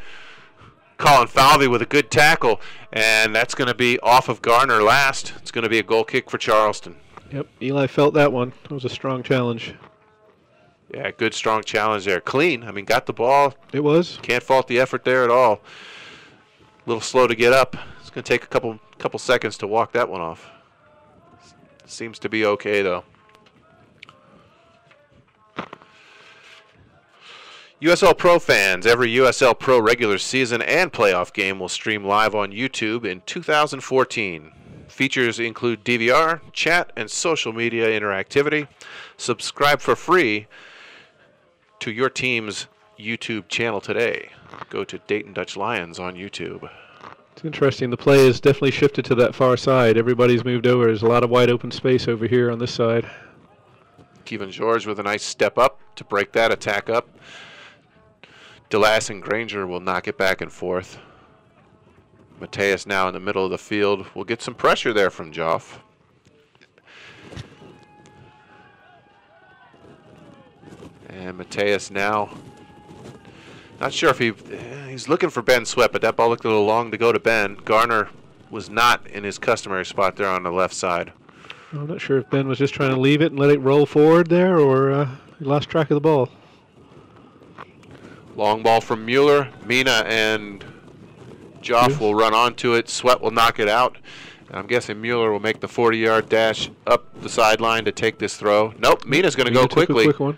Colin Falvey with a good tackle. And that's going to be off of Garner last. It's going to be a goal kick for Charleston. Yep, Eli felt that one. It was a strong challenge. Yeah, good strong challenge there. Clean. I mean, got the ball. It was. Can't fault the effort there at all. A little slow to get up. It's going to take a couple seconds to walk that one off. Seems to be okay, though. USL Pro fans, every USL Pro regular season and playoff game will stream live on YouTube in 2014. Features include DVR, chat, and social media interactivity. Subscribe for free to your team's YouTube channel today. Go to Dayton Dutch Lions on YouTube. It's interesting. The play has definitely shifted to that far side. Everybody's moved over. There's a lot of wide open space over here on this side. Kevon George with a nice step up to break that attack up. DeLass and Granger will knock it back and forth. Mateus now in the middle of the field. We'll get some pressure there from Joff. And Mateus now, not sure if he's looking for Ben Sweat, but that ball looked a little long to go to Ben. Garner was not in his customary spot there on the left side. I'm not sure if Ben was just trying to leave it and let it roll forward there, or he lost track of the ball. Long ball from Mueller. Mina and Joff will run onto it. Sweat will knock it out. And I'm guessing Mueller will make the 40-yard dash up the sideline to take this throw. Nope, Mina's going to go quickly. Quick one.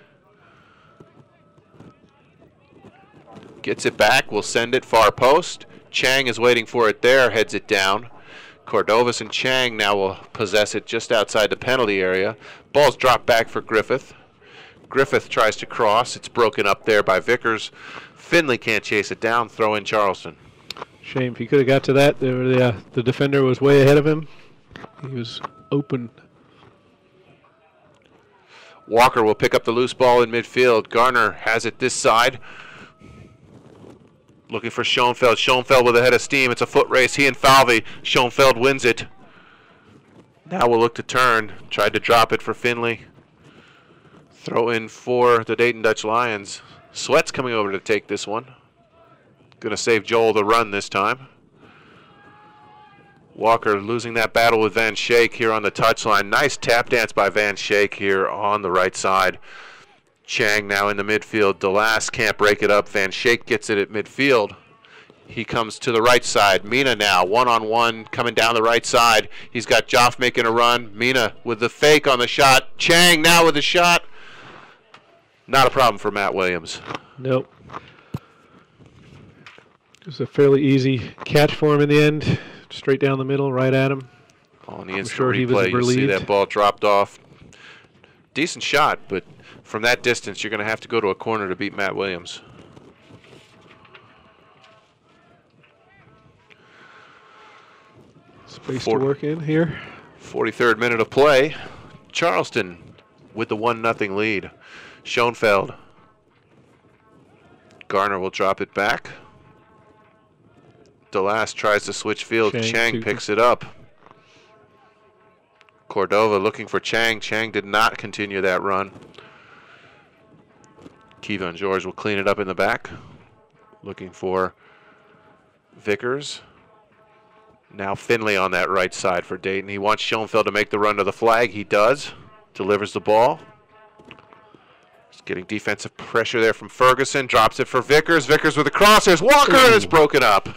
Gets it back. Will send it far post. Chang is waiting for it there. Heads it down. Cordovas and Chang now will possess it just outside the penalty area. Ball's dropped back for Griffith. Griffith tries to cross. It's broken up there by Vickers. Finley can't chase it down. Throw in Charleston. Shame. If he could have got to that, the defender was way ahead of him. He was open. Walker will pick up the loose ball in midfield. Garner has it this side. Looking for Schoenfeld. Schoenfeld with a head of steam. It's a foot race. He and Falvey. Schoenfeld wins it. Now we'll look to turn. Tried to drop it for Finley. Throw in for the Dayton Dutch Lions. Sweat's coming over to take this one. Going to save Joel the run this time. Walker losing that battle with Van Schaik here on the touchline. Nice tap dance by Van Schaik here on the right side. Chang now in the midfield. DeLass can't break it up. Van Schaik gets it at midfield. He comes to the right side. Mina now, one-on-one, coming down the right side. He's got Joff making a run. Mina with the fake on the shot. Chang now with the shot. Not a problem for Matt Williams. Nope. It was a fairly easy catch for him in the end. Straight down the middle, right at him. On the instant replay, you see that ball dropped off. Decent shot, but from that distance, you're going to have to go to a corner to beat Matt Williams. Space to work in here. 43rd minute of play. Charleston with the 1-0 lead. Schoenfeld. Garner will drop it back. DeLass tries to switch field. Chang picks it up. Cordova looking for Chang. Chang did not continue that run. Kiva and George will clean it up in the back. Looking for Vickers. Now Finley on that right side for Dayton. He wants Schoenfeld to make the run to the flag. He does. Delivers the ball. He's getting defensive pressure there from Ferguson. Drops it for Vickers. Vickers with a cross. There's Walker, and it's broken up.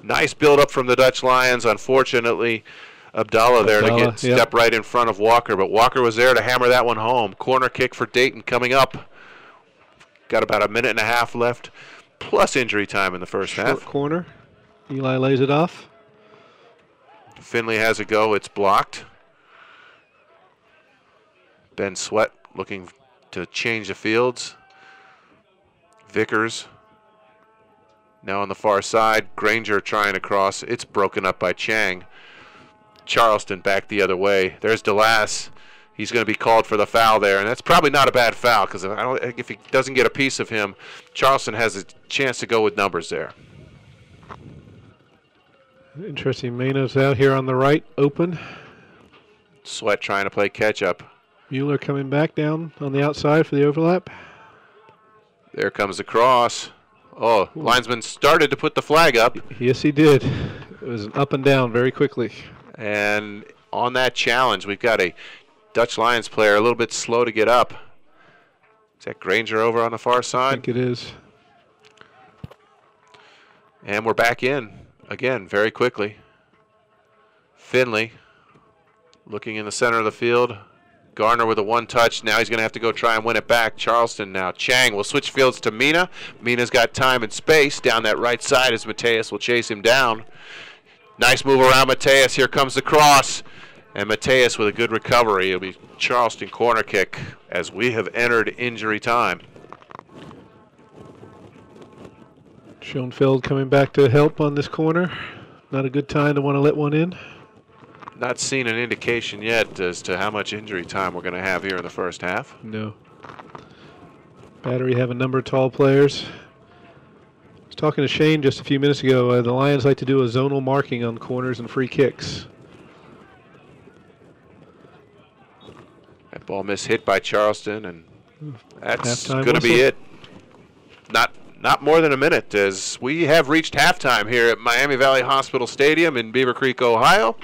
Nice build-up from the Dutch Lions. Unfortunately, Abdallah there to get step right in front of Walker, but Walker was there to hammer that one home. Corner kick for Dayton coming up. Got about a minute and a half left, plus injury time in the first half. Short corner. Eli lays it off. Finley has a go. It's blocked. Ben Sweat looking to change the fields. Vickers now on the far side. Granger trying to cross. It's broken up by Chang. Charleston back the other way. There's DeLass. He's going to be called for the foul there, and that's probably not a bad foul because if he doesn't get a piece of him, Charleston has a chance to go with numbers there. Interesting. Mano's out here on the right, open. Sweat trying to play catch-up. Mueller coming back down on the outside for the overlap. There comes the cross. Oh, linesman started to put the flag up. Yes, he did. It was an up and down very quickly. And on that challenge, we've got a Dutch Lions player a little bit slow to get up. Is that Granger over on the far side? I think it is. And we're back in again very quickly. Finley looking in the center of the field. Garner with a one-touch. Now he's going to have to go try and win it back. Charleston now. Chang will switch fields to Mina. Mina's got time and space down that right side as Mateus will chase him down. Nice move around Mateus. Here comes the cross. And Mateus with a good recovery. It'll be Charleston corner kick as we have entered injury time. Schoenfeld coming back to help on this corner. Not a good time to want to let one in. Not seen an indication yet as to how much injury time we're going to have here in the first half. No. Battery have a number of tall players. I was talking to Shane just a few minutes ago. The Lions like to do a zonal marking on corners and free kicks. That ball mishit by Charleston, and that's Halftime going to be whistle. it. Not more than a minute as we have reached halftime here at Miami Valley Hospital Stadium in Beavercreek, Ohio.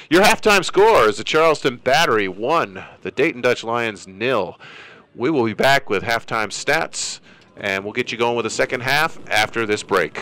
Your halftime score is the Charleston Battery 1, the Dayton Dutch Lions 0. We will be back with halftime stats, and we'll get you going with the second half after this break.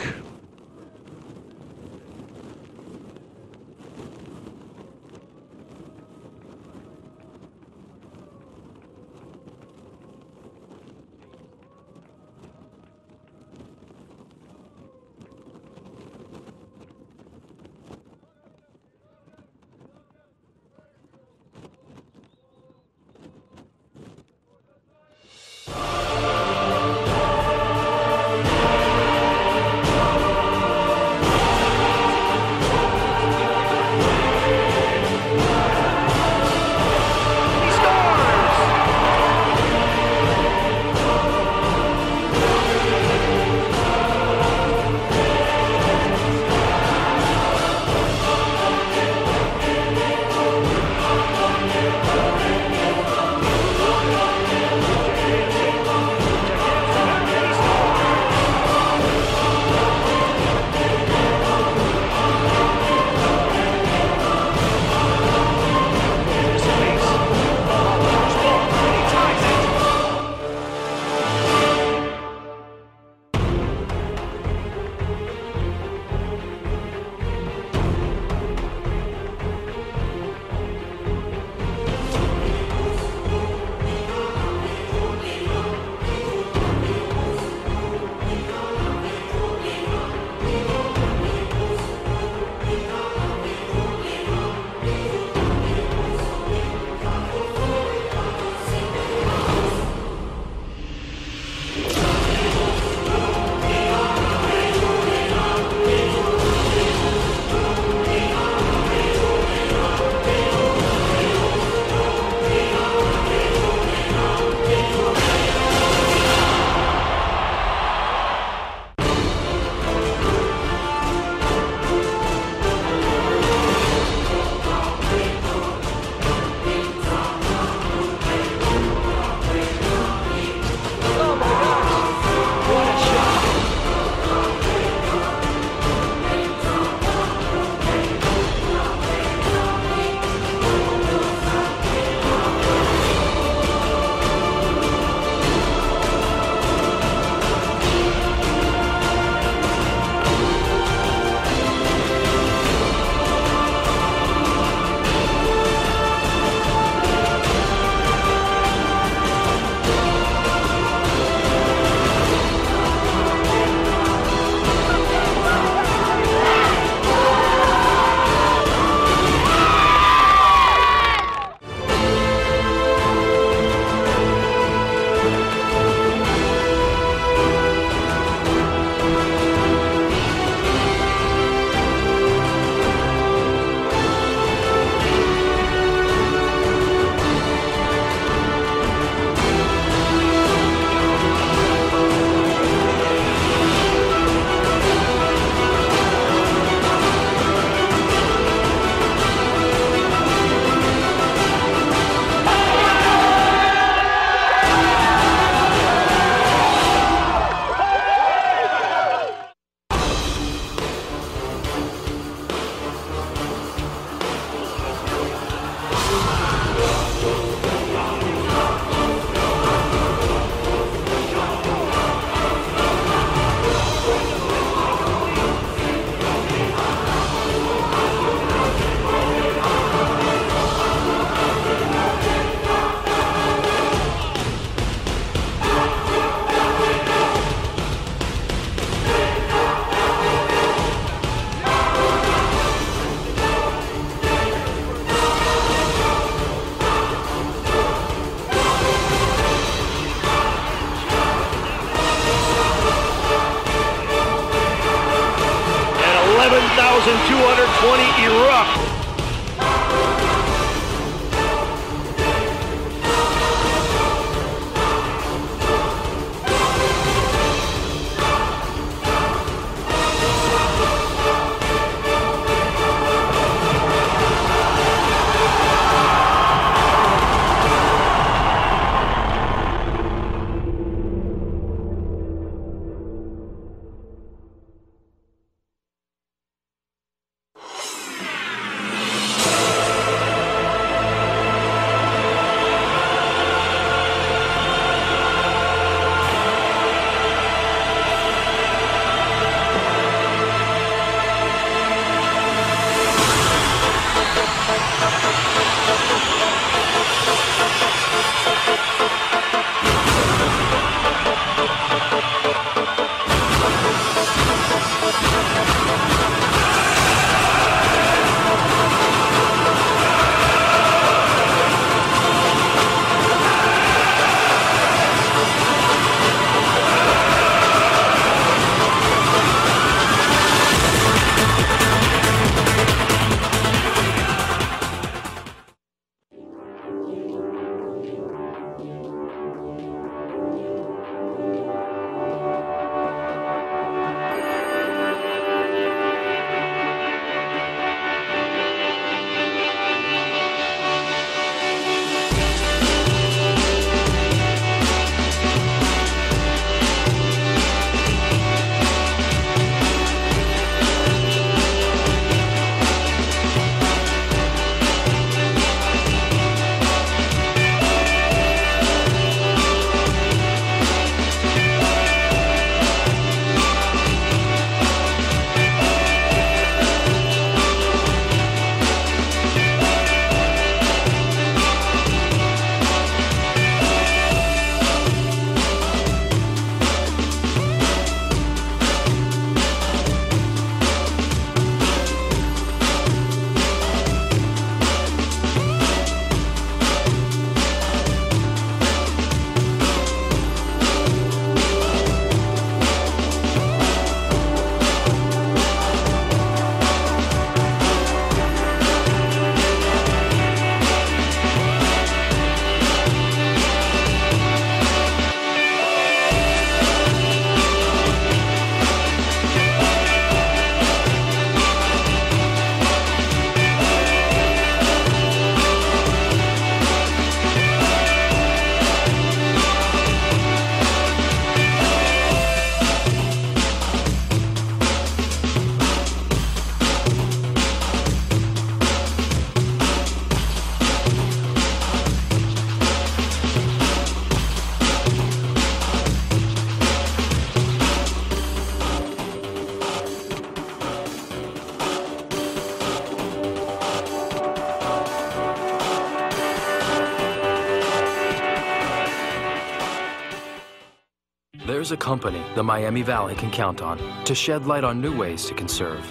There's a company the Miami Valley can count on to shed light on new ways to conserve,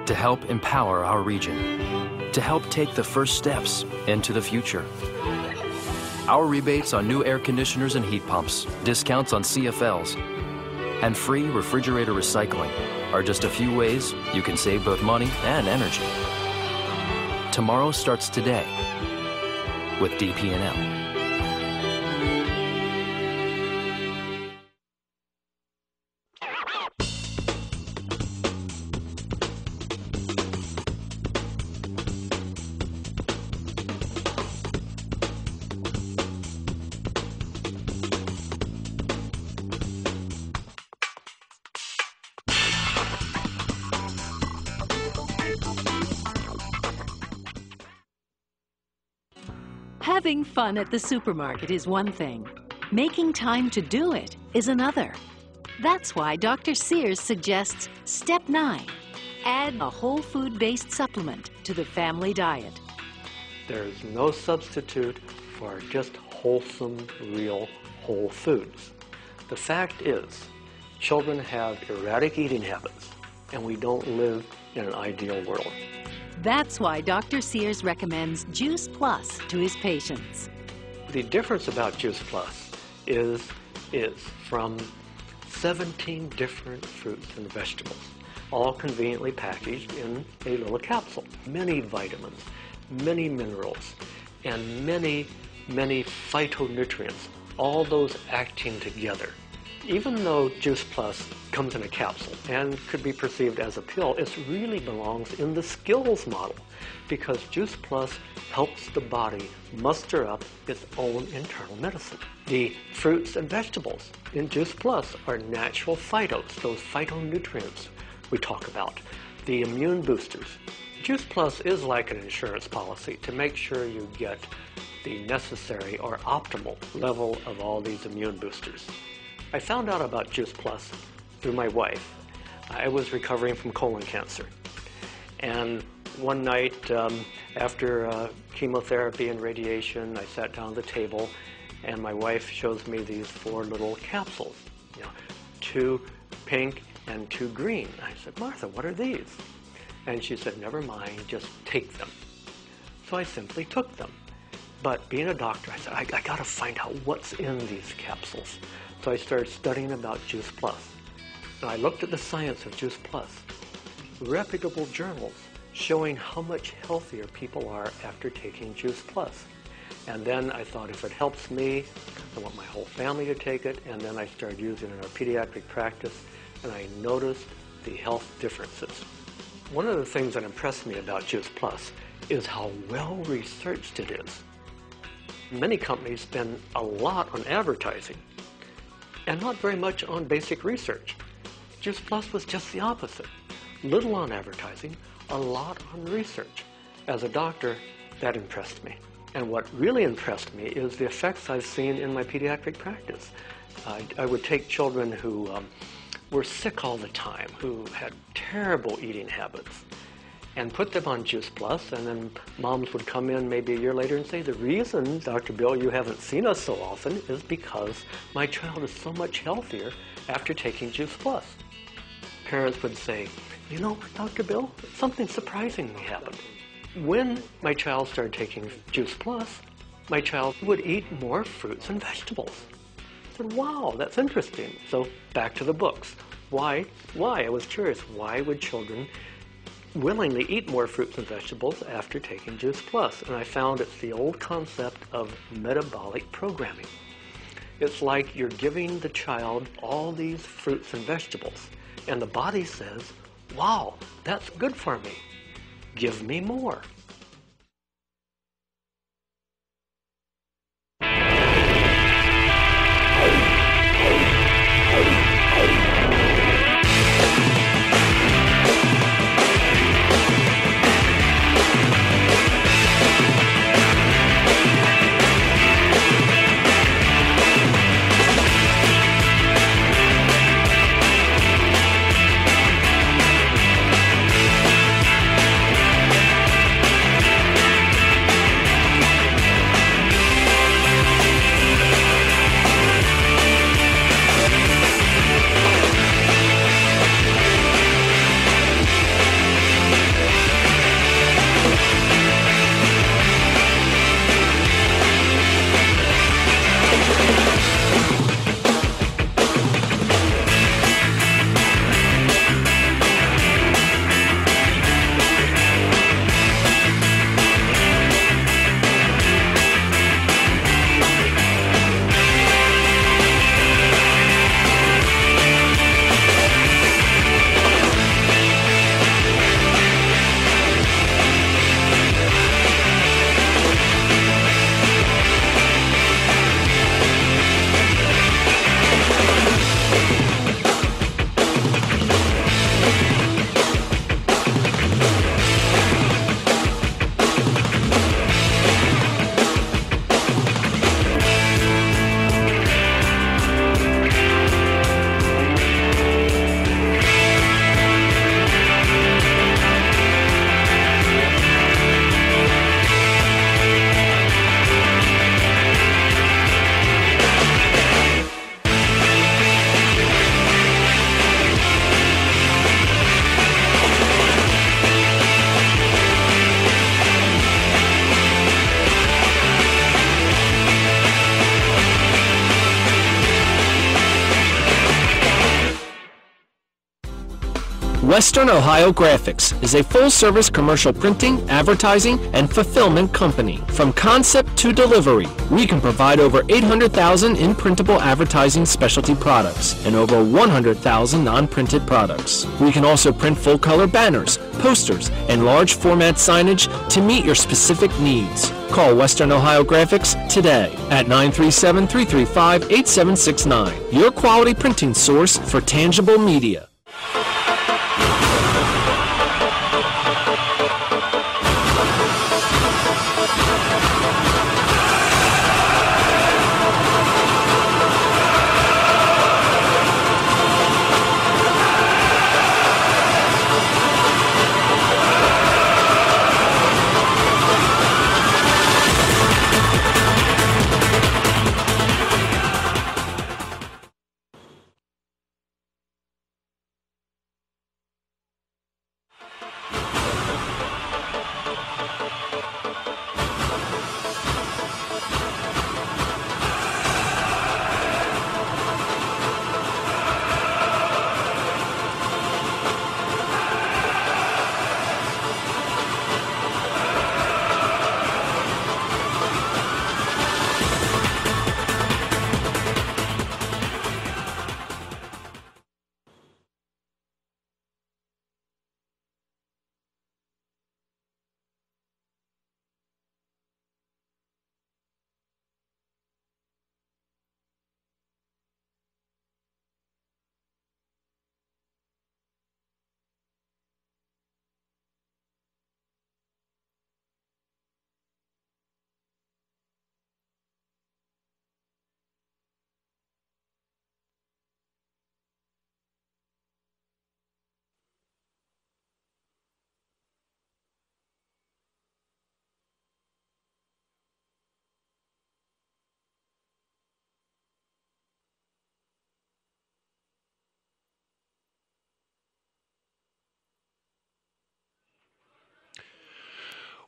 to help empower our region, to help take the first steps into the future. Our rebates on new air conditioners and heat pumps, discounts on CFLs, and free refrigerator recycling are just a few ways you can save both money and energy. Tomorrow starts today with DP&L. Having fun at the supermarket is one thing. Making time to do it is another. That's why Dr. Sears suggests Step 9. Add a whole food-based supplement to the family diet. There's no substitute for just wholesome, real, whole foods. The fact is, children have erratic eating habits, and we don't live in an ideal world. That's why Dr. Sears recommends Juice Plus to his patients. The difference about Juice Plus is from 17 different fruits and vegetables, all conveniently packaged in a little capsule. Many vitamins, many minerals, and many phytonutrients, all those acting together. Even though Juice Plus comes in a capsule and could be perceived as a pill, it really belongs in the skills model because Juice Plus helps the body muster up its own internal medicine. The fruits and vegetables in Juice Plus are natural phytos, those phytonutrients we talk about, the immune boosters. Juice Plus is like an insurance policy to make sure you get the necessary or optimal level of all these immune boosters. I found out about Juice Plus through my wife. I was recovering from colon cancer. And one night after chemotherapy and radiation, I sat down at the table and my wife shows me these 4 little capsules, 2 pink and 2 green. I said, Martha, what are these? And she said, never mind, just take them. So I simply took them. But being a doctor, I said, I got to find out what's in these capsules. So I started studying about Juice Plus. And I looked at the science of Juice Plus, reputable journals showing how much healthier people are after taking Juice Plus. And then I thought, if it helps me, I want my whole family to take it. And then I started using it in our pediatric practice, and I noticed the health differences. One of the things that impressed me about Juice Plus is how well researched it is. Many companies spend a lot on advertising and not very much on basic research. Juice Plus was just the opposite. Little on advertising, a lot on research. As a doctor, that impressed me. And what really impressed me is the effects I've seen in my pediatric practice. I would take children who were sick all the time, who had terrible eating habits, and put them on Juice Plus, and then moms would come in maybe a year later and say, the reason, Dr. Bill, you haven't seen us so often is because my child is so much healthier after taking Juice Plus. Parents would say, you know, Dr. Bill, something surprisingly happened. When my child started taking Juice Plus, my child would eat more fruits and vegetables. I said, wow, that's interesting. So back to the books. Why? I was curious, why would children willingly eat more fruits and vegetables after taking Juice Plus? And I found it's the old concept of metabolic programming. It's like you're giving the child all these fruits and vegetables, and the body says, wow, that's good for me. Give me more. Western Ohio Graphics is a full-service commercial printing, advertising, and fulfillment company. From concept to delivery, we can provide over 800,000 in printable advertising specialty products and over 100,000 non-printed products. We can also print full-color banners, posters, and large format signage to meet your specific needs. Call Western Ohio Graphics today at 937-335-8769. Your quality printing source for tangible media.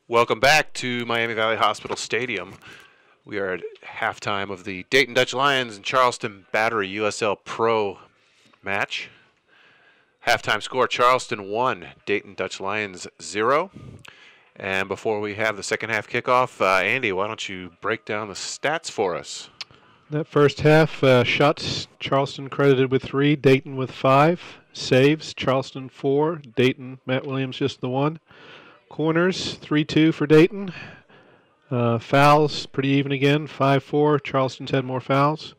Welcome back to Miami Valley Hospital Stadium. We are at halftime of the Dayton Dutch Lions and Charleston Battery USL Pro match. Halftime score, Charleston 1, Dayton Dutch Lions 0. And before we have the second half kickoff, Andy, why don't you break down the stats for us? That first half, shots, Charleston credited with 3, Dayton with 5. Saves, Charleston 4, Dayton, Matt Williams just the 1. Corners, 3-2 for Dayton. Fouls, pretty even again, 5-4. Charleston's had more fouls.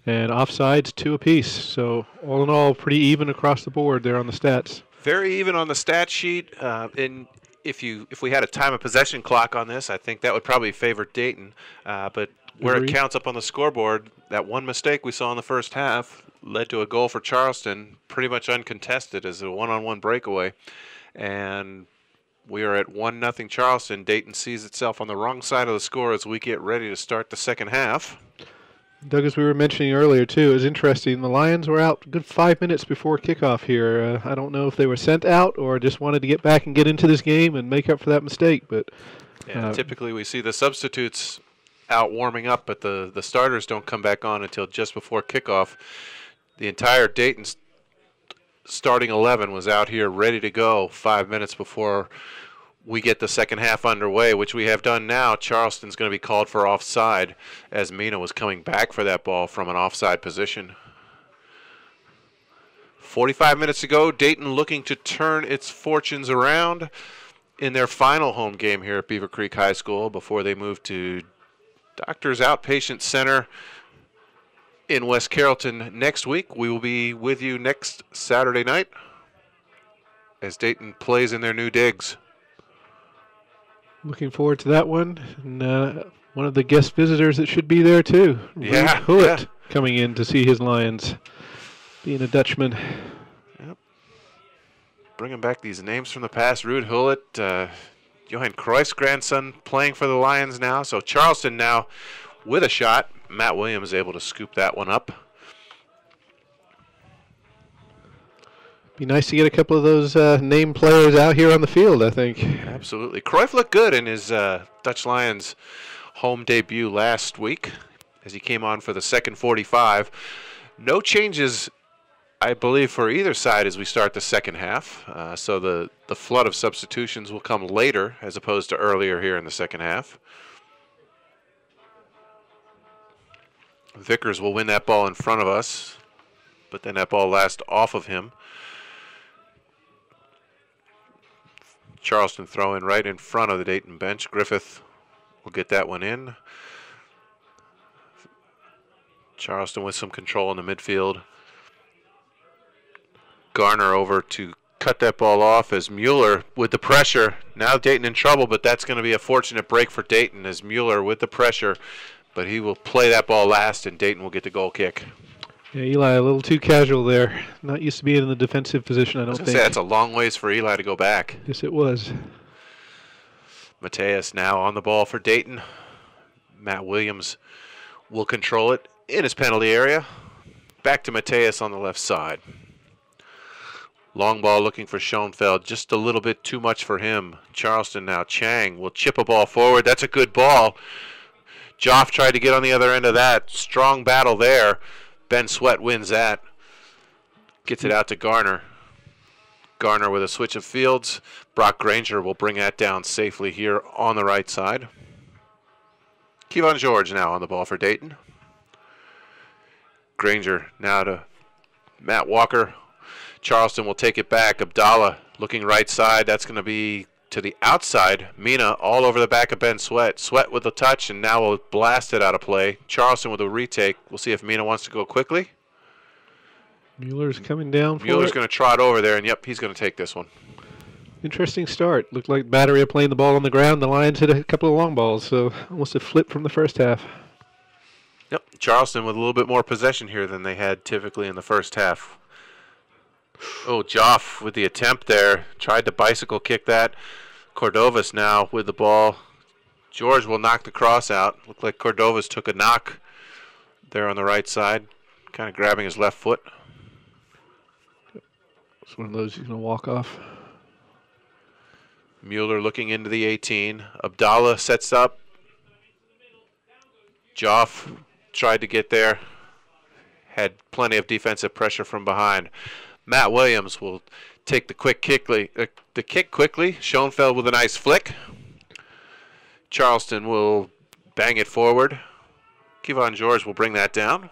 And offsides, 2 apiece. So all in all, pretty even across the board there on the stats. Very even on the stat sheet. And if we had a time of possession clock on this, I think that would probably favor Dayton. But where it counts up on the scoreboard, that one mistake we saw in the first half led to a goal for Charleston, pretty much uncontested as a one-on-one breakaway. And we are at 1-0 Charleston. Dayton sees itself on the wrong side of the score as we get ready to start the second half. Doug, as we were mentioning earlier, too, it was interesting. The Lions were out a good 5 minutes before kickoff here. I don't know if they were sent out or just wanted to get back and get into this game and make up for that mistake. But typically we see the substitutes out warming up, but the starters don't come back on until just before kickoff. The entire Dayton starting 11 was out here ready to go 5 minutes before we get the second half underway, which we have done now. Charleston's going to be called for offside as Mina was coming back for that ball from an offside position. 45 minutes ago, Dayton looking to turn its fortunes around in their final home game here at Beavercreek High School before they move to Doctor's Outpatient Center in West Carrollton next week. We will be with you next Saturday night as Dayton plays in their new digs. Looking forward to that one. And one of the guest visitors that should be there, too. Yeah. Hulett coming in to see his Lions, being a Dutchman. Yep. Bringing back these names from the past. Ruud Hulett, Johan Cruyff's grandson, playing for the Lions now. So Charleston now with a shot. Matt Williams able to scoop that one up. Be nice to get a couple of those named players out here on the field, I think. Absolutely. Cruyff looked good in his Dutch Lions home debut last week as he came on for the second 45. No changes I believe, for either side as we start the second half. So the flood of substitutions will come later as opposed to earlier here in the second half. Vickers will win that ball in front of us, but then that ball lasts off of him. Charleston throwing right in front of the Dayton bench. Griffith will get that one in. Charleston with some control in the midfield. Garner over to cut that ball off as Mueller with the pressure. Now Dayton in trouble, but that's going to be a fortunate break for Dayton as Mueller with the pressure, but he will play that ball last and Dayton will get the goal kick. Yeah, Eli a little too casual there. Not used to being in the defensive position, I don't think. That's a long ways for Eli to go back. Yes, it was. Mateus now on the ball for Dayton. Matt Williams will control it in his penalty area. Back to Mateus on the left side. Long ball looking for Schoenfeld, just a little bit too much for him. Charleston now. Chang will chip a ball forward. That's a good ball. Joff tried to get on the other end of that. Strong battle there. Ben Sweat wins that. Gets it out to Garner. Garner with a switch of fields. Brock Granger will bring that down safely here on the right side. Kevon George now on the ball for Dayton. Granger now to Matt Walker. Charleston will take it back. Abdallah looking right side. That's going to be to the outside. Mina all over the back of Ben Sweat. Sweat with the touch, and now will blast it out of play. Charleston with a retake. We'll see if Mina wants to go quickly. Mueller's coming down for Mueller's it. going to trot over there, and yep, he's going to take this one. Interesting start. Looked like Battery are playing the ball on the ground. The Lions hit a couple of long balls, so almost a flip from the first half. Yep, Charleston with a little bit more possession here than they had typically in the first half. Oh, Joff with the attempt there. Tried to bicycle kick that. Cordovas now with the ball. George will knock the cross out. Looked like Cordovas took a knock there on the right side, kind of grabbing his left foot. It's one of those he's going to walk off. Mueller looking into the 18. Abdallah sets up. Joff tried to get there. Had plenty of defensive pressure from behind. Matt Williams will take the kick quickly. Schoenfeld with a nice flick. Charleston will bang it forward. Kevon George will bring that down.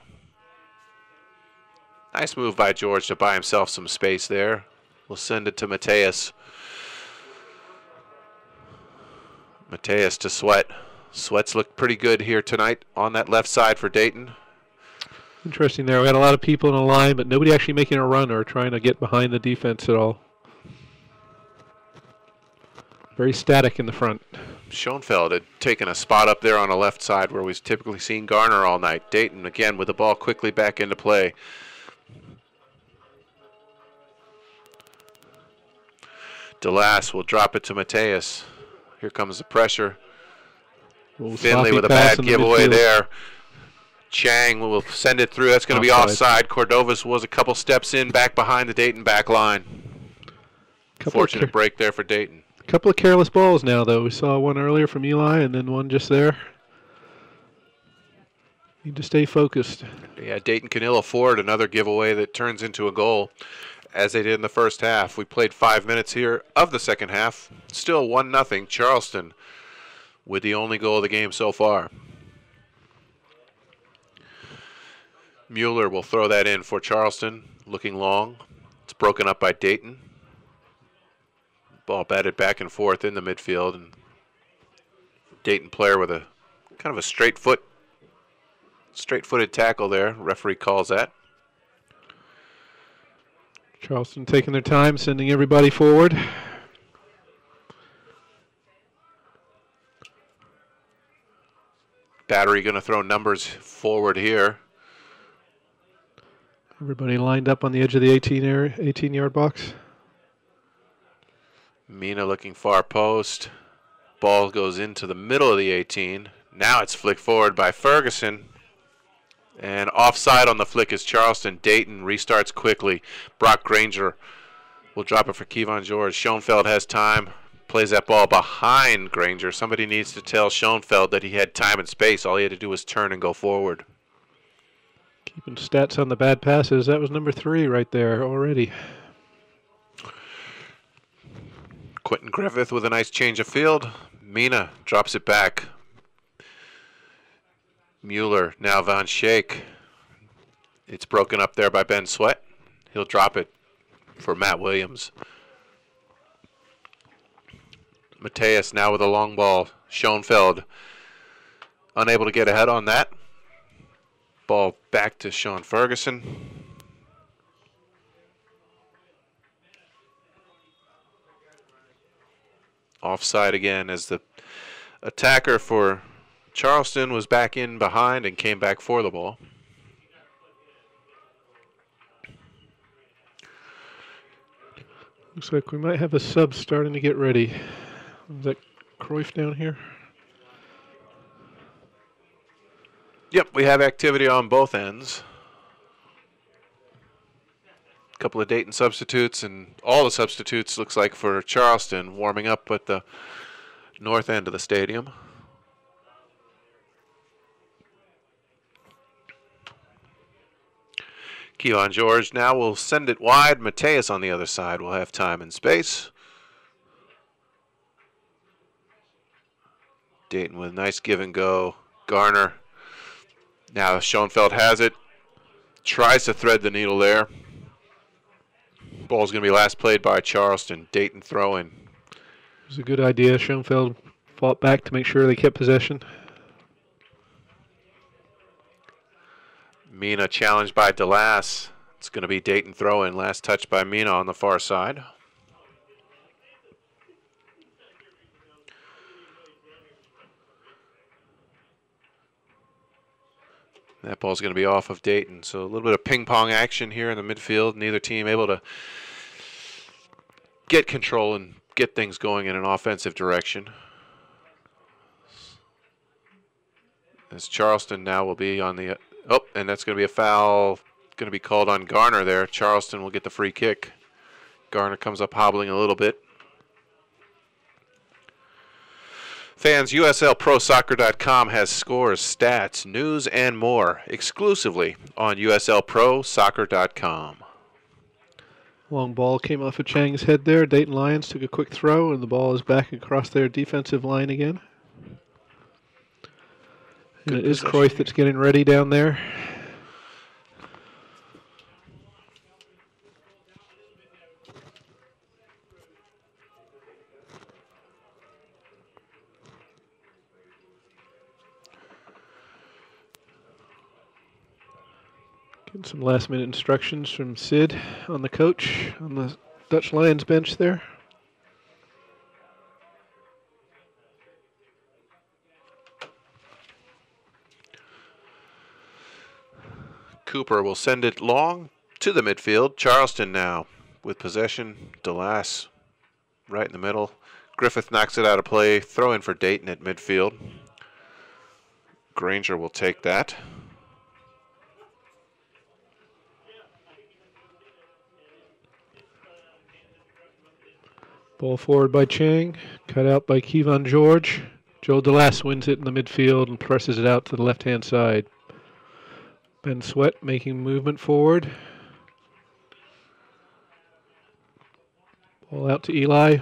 Nice move by George to buy himself some space there. We'll send it to Mateus. Mateus to Sweat. Sweat's looked pretty good here tonight on that left side for Dayton. Interesting there. We had a lot of people in a line, but nobody actually making a run or trying to get behind the defense at all. Very static in the front. Schoenfeld had taken a spot up there on the left side where we've typically seen Garner all night. Dayton again with the ball quickly back into play. DeLass will drop it to Mateus. Here comes the pressure. Finley with a bad giveaway there. Chang will send it through. That's going to be offside. Cordovas was a couple steps in back behind the Dayton back line. Fortunate break there for Dayton. A couple of careless balls now, though. We saw one earlier from Eli and then one just there. Need to stay focused. Yeah, Dayton can ill afford another giveaway that turns into a goal, as they did in the first half. We played 5 minutes here of the second half. Still 1-0 Charleston with the only goal of the game so far. Mueller will throw that in for Charleston, looking long. It's broken up by Dayton. Ball batted back and forth in the midfield, and Dayton player with a kind of a straight-footed tackle there. Referee calls that. Charleston taking their time, sending everybody forward. Battery going to throw numbers forward here. Everybody lined up on the edge of the 18-yard box. Mina looking far post. Ball goes into the middle of the 18. Now it's flicked forward by Ferguson. And offside on the flick is Charleston. Dayton restarts quickly. Brock Granger will drop it for Kevon George. Schoenfeld has time. Plays that ball behind Granger. Somebody needs to tell Schoenfeld that he had time and space. All he had to do was turn and go forward. Keeping stats on the bad passes. That was number 3 right there already. Quentin Griffith with a nice change of field. Mina drops it back. Mueller, now Von Schaik. It's broken up there by Ben Sweat. He'll drop it for Matt Williams. Mateus now with a long ball. Schoenfeld unable to get ahead on that. Ball back to Sean Ferguson. Offside again as the attacker for Charleston was back in behind and came back for the ball. Looks like we might have a sub starting to get ready. Is that Cruyff down here? Yep, we have activity on both ends. A couple of Dayton substitutes, and all the substitutes looks like for Charleston warming up at the north end of the stadium. Keon George now will send it wide. Mateus on the other side will have time and space. Dayton with nice give and go. Garner. Now Schoenfeld has it. Tries to thread the needle there. Ball's going to be last played by Charleston. Dayton throwing. It was a good idea. Schoenfeld fought back to make sure they kept possession. Mina challenged by DeLass. It's going to be Dayton throw-in. Last touch by Mina on the far side. That ball's going to be off of Dayton. So a little bit of ping-pong action here in the midfield. Neither team able to get control and get things going in an offensive direction. As Charleston now will be on the... Oh, and that's going to be a foul going to be called on Garner there. Charleston will get the free kick. Garner comes up hobbling a little bit. Fans, USLProSoccer.com has scores, stats, news, and more exclusively on USLProSoccer.com. Long ball came off of Chang's head there. Dayton Lions took a quick throw, and the ball is back across their defensive line again. And it is Cruyff that's getting ready down there. Getting some last-minute instructions from Sid on the coach on the Dutch Lions bench there. Cooper will send it long to the midfield. Charleston now with possession. DeLass right in the middle. Griffith knocks it out of play. Throw in for Dayton at midfield. Granger will take that. Ball forward by Chang. Cut out by Kevon George. Joel DeLass wins it in the midfield and presses it out to the left-hand side. Ben Sweat making movement forward. Ball out to Eli.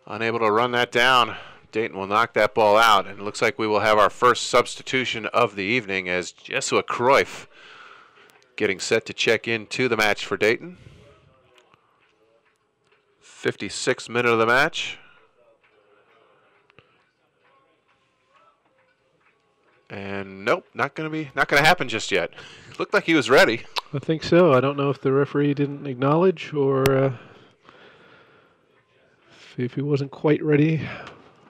Unable to run that down. Dayton will knock that ball out, and it looks like we will have our first substitution of the evening as Jesua Cruyff getting set to check into the match for Dayton. 56th minute of the match. And nope, not gonna happen just yet. Looked like he was ready. I think so. I don't know if the referee didn't acknowledge or if he wasn't quite ready.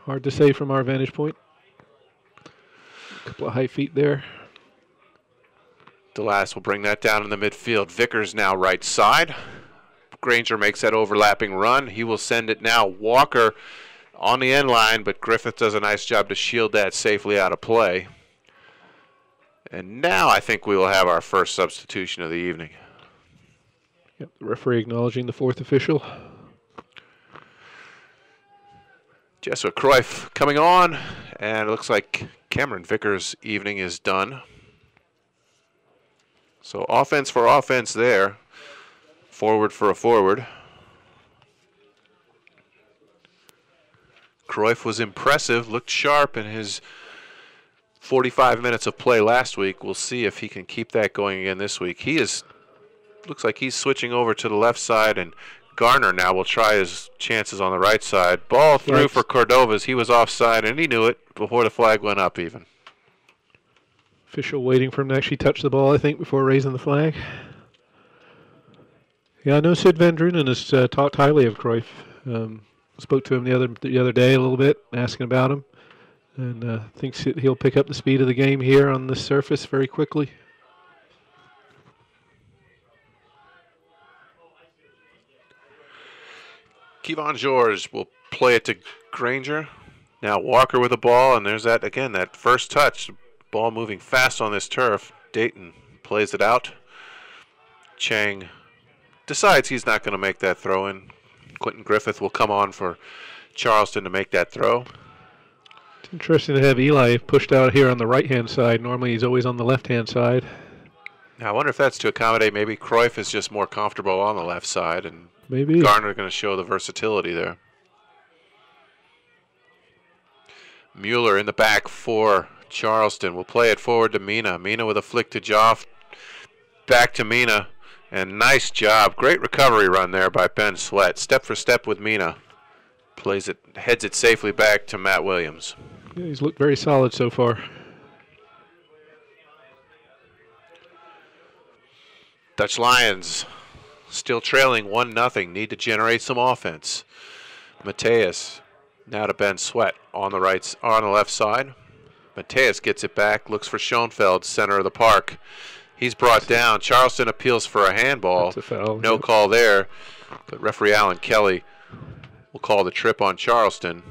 Hard to say from our vantage point. A couple of high feet there. DeLass will bring that down in the midfield. Vickers now right side. Granger makes that overlapping run. He will send it now. Walker on the end line, but Griffith does a nice job to shield that safely out of play. And now I think we will have our first substitution of the evening. Yep, the referee acknowledging the fourth official. Jesua Cruyff coming on, and it looks like Cameron Vickers' evening is done. So offense for offense there. Forward for a forward. Cruyff was impressive, looked sharp in his 45 minutes of play last week. We'll see if he can keep that going again this week. Looks like he's switching over to the left side, and Garner now will try his chances on the right side. Ball through for Cordovas. He was offside, and he knew it before the flag went up even. Official waiting for him to actually touch the ball, I think, before raising the flag. Yeah, I know Sid Van Drunen has talked highly of Cruyff. Spoke to him the other day a little bit, asking about him, and thinks he'll pick up the speed of the game here on this surface very quickly. Kevon George will play it to Granger. Now Walker with the ball, and there's that again, that first touch. Ball moving fast on this turf. Dayton plays it out. Chang decides he's not going to make that throw in. Quentin Griffith will come on for Charleston to make that throw. It's interesting to have Eli pushed out here on the right-hand side. Normally he's always on the left-hand side. Now I wonder if that's to accommodate maybe Cruyff is just more comfortable on the left side, and maybe Garner going to show the versatility there. Mueller in the back for Charleston. Will play it forward to Mina. Mina with a flick to Joff. Back to Mina. And nice job. Great recovery run there by Ben Sweat. Step for step with Mina. Plays it, heads it safely back to Matt Williams. Yeah, he's looked very solid so far. Dutch Lions still trailing 1-0. Need to generate some offense. Mateus now to Ben Sweat on the left side. Mateus gets it back, looks for Schoenfeld, center of the park. He's brought down. Charleston appeals for a handball. That's a foul. No call there, but referee Alan Kelly will call the trip on Charleston.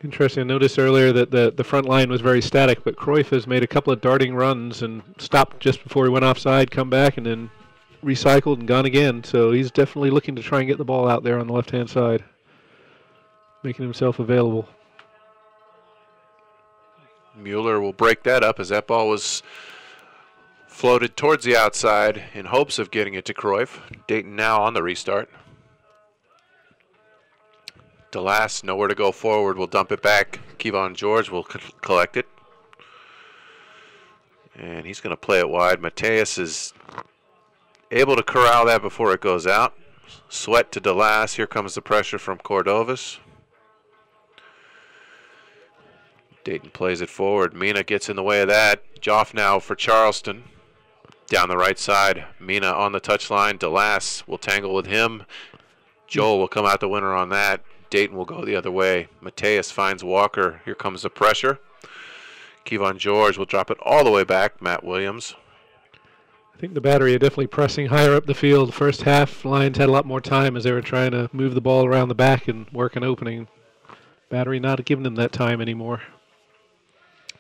Interesting. I noticed earlier that the front line was very static, but Cruyff has made a couple of darting runs and stopped just before he went offside, come back, and then recycled and gone again. So he's definitely looking to try and get the ball out there on the left-hand side, making himself available. Mueller will break that up as that ball was floated towards the outside in hopes of getting it to Cruyff. Dayton now on the restart. DeLass, nowhere to go forward, will dump it back. Kevon George will collect it. And he's going to play it wide. Mateus is able to corral that before it goes out. Sweat to DeLass. Here comes the pressure from Cordovas. Dayton plays it forward. Mina gets in the way of that. Joff now for Charleston. Down the right side. Mina on the touchline. DeLass will tangle with him. Joel will come out the winner on that. Dayton will go the other way. Mateus finds Walker. Here comes the pressure. Kevon George will drop it all the way back. Matt Williams. I think the Battery are definitely pressing higher up the field. First half, Lions had a lot more time as they were trying to move the ball around the back and work an opening. Battery not giving them that time anymore.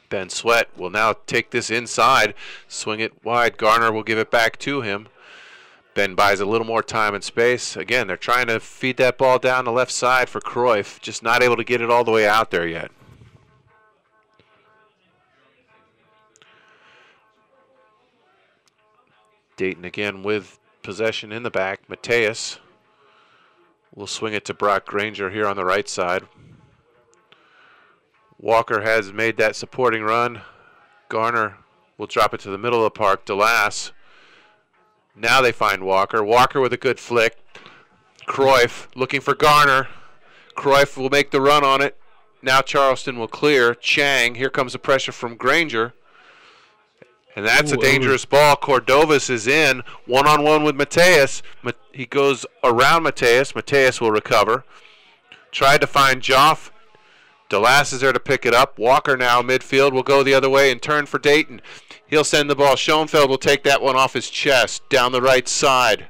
Ben Sweat will now take this inside, swing it wide. Garner will give it back to him. Ben buys a little more time and space. Again, they're trying to feed that ball down the left side for Cruyff, just not able to get it all the way out there yet. Dayton again with possession in the back. Mateus will swing it to Brock Granger here on the right side. Walker has made that supporting run. Garner will drop it to the middle of the park. DeLass. Now they find Walker. Walker with a good flick. Cruyff looking for Garner. Cruyff will make the run on it. Now Charleston will clear. Chang. Here comes the pressure from Granger. And that's a dangerous ball. Cordovas is in. One-on-one with Mateus. He goes around Mateus. Mateus will recover. Tried to find Joff. DeLass is there to pick it up. Walker now midfield will go the other way and turn for Dayton. He'll send the ball. Schoenfeld will take that one off his chest down the right side.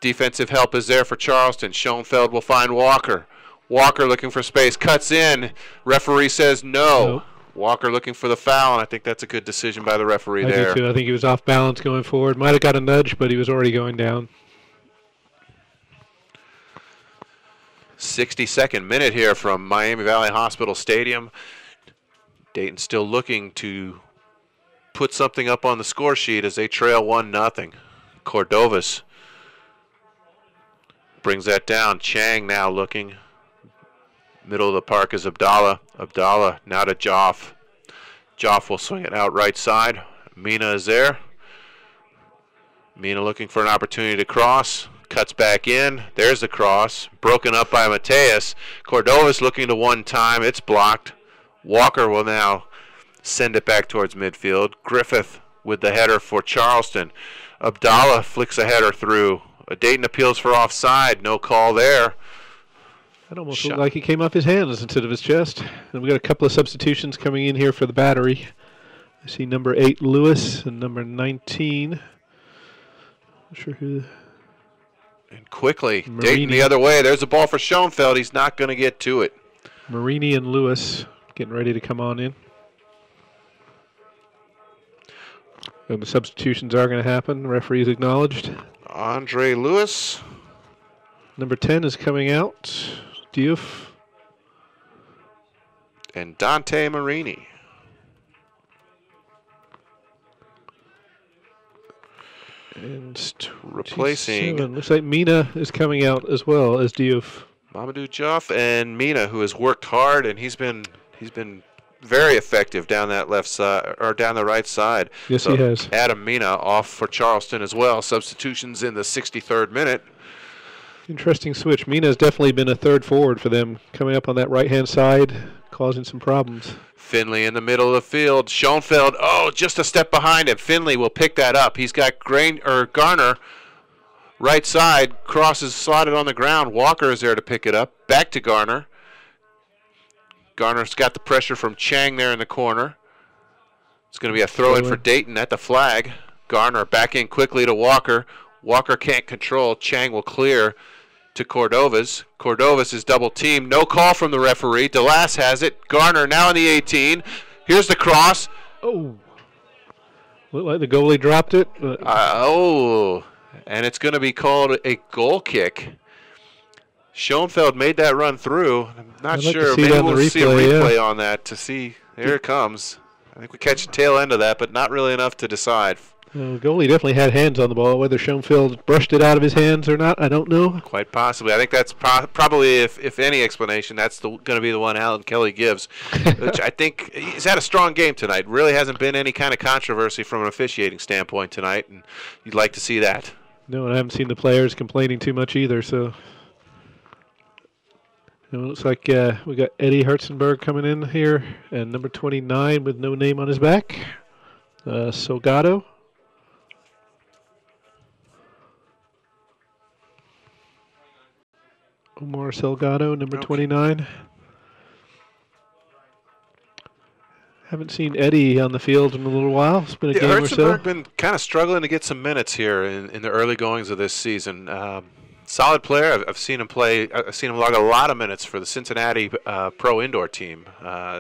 Defensive help is there for Charleston. Schoenfeld will find Walker. Walker looking for space. Cuts in. Referee says no. Nope. Walker looking for the foul, and I think that's a good decision by the referee there. I do too. I think he was off balance going forward. Might have got a nudge, but he was already going down. 62nd minute here from Miami Valley Hospital Stadium. Dayton still looking to put something up on the score sheet as they trail 1-0. Cordovas brings that down. Chang now looking. Middle of the park is Abdallah. Abdallah now to Joff. Joff will swing it out right side. Mina is there. Mina looking for an opportunity to cross. Cuts back in. There's the cross. Broken up by Mateus. Cordovas looking to one time. It's blocked. Walker will now send it back towards midfield. Griffith with the header for Charleston. Abdallah flicks a header through. Dayton appeals for offside. No call there. That almost looked like he came off his hands instead of his chest. And we got a couple of substitutions coming in here for the battery. I see number 8, Lewis, and number 19. Not sure who. And quickly, Marini. Dayton the other way. There's a ball for Schoenfeld. He's not going to get to it. Marini and Lewis getting ready to come on in. And the substitutions are going to happen. The referee is acknowledged. Andre Lewis. Number 10 is coming out. Diouf. And Dante Marini. And replacing. Looks like Mina is coming out as well as Diouf. Mamadou Joff and Mina, who has worked hard, and he's been very effective down that left side or down the right side. Yes, so he has. Adam Mina off for Charleston as well. Substitutions in the 63rd minute. Interesting switch. Mina has definitely been a third forward for them, coming up on that right-hand side, causing some problems. Finley in the middle of the field. Schoenfeld, just a step behind him. Finley will pick that up. He's got Garner right side, crosses slotted on the ground. Walker is there to pick it up. Back to Garner. Garner's got the pressure from Chang there in the corner. It's going to be a throw-in for Dayton at the flag. Garner back in quickly to Walker. Walker can't control. Chang will clear to Cordovas. Cordovas is double teamed. No call from the referee. DeLass has it. Garner now in the 18. Here's the cross. Oh. Looked like the goalie dropped it. And it's going to be called a goal kick. Schoenfeld made that run through. I'm not sure. Maybe we'll see a replay on that to see. Here it comes. I think we catch the tail end of that, but not really enough to decide. The goalie definitely had hands on the ball. Whether Schoenfeld brushed it out of his hands or not, I don't know. Quite possibly. I think that's probably, if any explanation, that's going to be the one Alan Kelly gives, which I think he's had a strong game tonight. Really hasn't been any kind of controversy from an officiating standpoint tonight, and you'd like to see that. No, and I haven't seen the players complaining too much either, so... It looks like we got Eddie Herzenberg coming in here, and number 29 with no name on his back, Salgado. Omar Salgado, number 29. Haven't seen Eddie on the field in a little while. It's been a game or so. Herzenberg been kind of struggling to get some minutes here in the early goings of this season. Solid player. I've seen him play. I've seen him log a lot of minutes for the Cincinnati Pro Indoor team.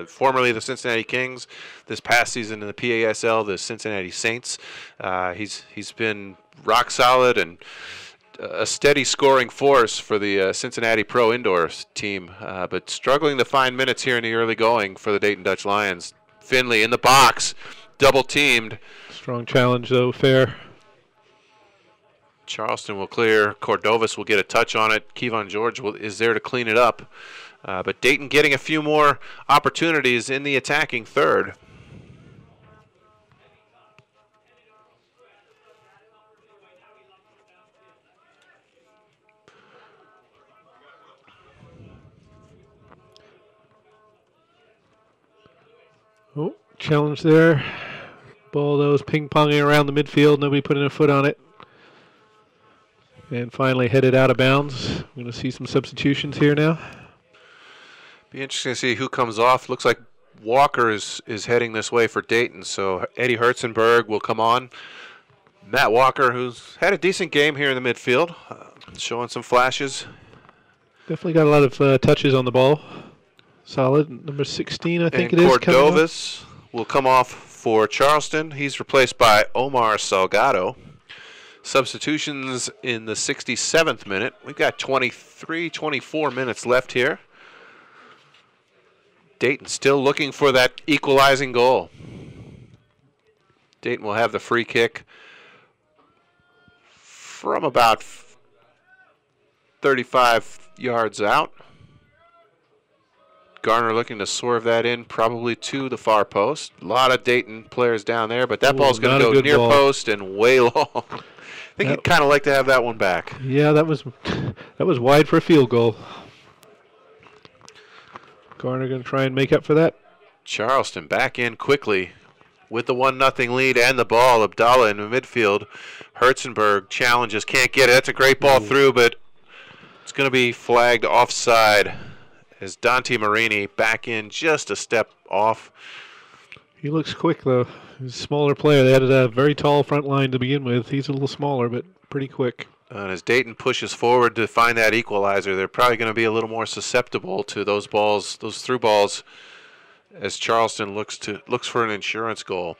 Formerly the Cincinnati Kings. This past season in the PASL, the Cincinnati Saints. He's been rock solid and a steady scoring force for the Cincinnati Pro Indoor team, but struggling to find minutes here in the early going for the Dayton Dutch Lions. Finley in the box, double teamed. Strong challenge though, fair. Charleston will clear. Cordovas will get a touch on it. Kevon George is there to clean it up. But Dayton getting a few more opportunities in the attacking third. Oh, challenge there. Ball those ping-ponging around the midfield. Nobody putting a foot on it. And finally headed out of bounds. We're going to see some substitutions here now. Be interesting to see who comes off. Looks like Walker is heading this way for Dayton. So Eddie Herzenberg will come on. Matt Walker, who's had a decent game here in the midfield, showing some flashes. Definitely got a lot of touches on the ball. Solid. Number 16, I think it is. Cordovas will come off for Charleston. He's replaced by Omar Salgado. Substitutions in the 67th minute. We've got 23, 24 minutes left here. Dayton still looking for that equalizing goal. Dayton will have the free kick from about 35 yards out. Garner looking to swerve that in probably to the far post. A lot of Dayton players down there, but that ball's going to go near post and way long. I think you'd kind of like to have that one back. Yeah, that was wide for a field goal. Garner going to try and make up for that. Charleston back in quickly with the 1-0 lead and the ball. Abdallah in the midfield. Herzenberg challenges, can't get it. That's a great ball through, but it's going to be flagged offside as Dante Marini back in just a step off. He looks quick, though. He's a smaller player. They had a very tall front line to begin with. He's a little smaller, but pretty quick. And as Dayton pushes forward to find that equalizer, they're probably going to be a little more susceptible to those balls, those through balls, as Charleston looks for an insurance goal.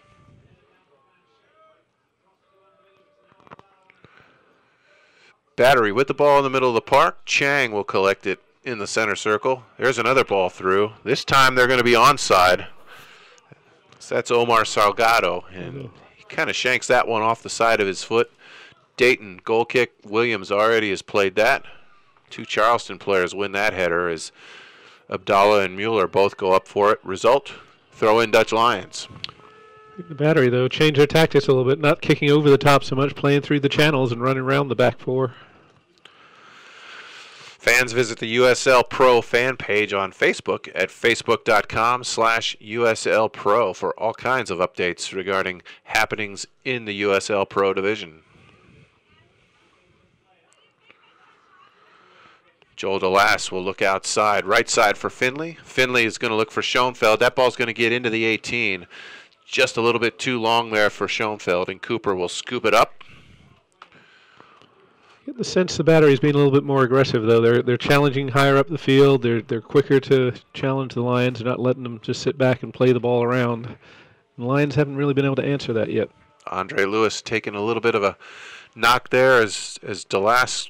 Battery with the ball in the middle of the park. Chang will collect it in the center circle. There's another ball through. This time they're going to be onside. So that's Omar Salgado, and he kind of shanks that one off the side of his foot. Dayton goal kick. Williams already has played that. Two Charleston players win that header as Abdallah and Mueller both go up for it. Result, throw in Dutch Lions. The Battery, though, changed their tactics a little bit, not kicking over the top so much, playing through the channels and running around the back four. Fans visit the USL Pro fan page on Facebook at facebook.com/USL Pro for all kinds of updates regarding happenings in the USL Pro division. Joel DeLass will look outside, right side for Finley. Finley is going to look for Schoenfeld. That ball's going to get into the 18. Just a little bit too long there for Schoenfeld, and Cooper will scoop it up. I get the sense the Battery's being a little bit more aggressive, though. They're challenging higher up the field. They're quicker to challenge the Lions. They're not letting them just sit back and play the ball around. And the Lions haven't really been able to answer that yet. Andre Lewis taking a little bit of a knock there as DeLass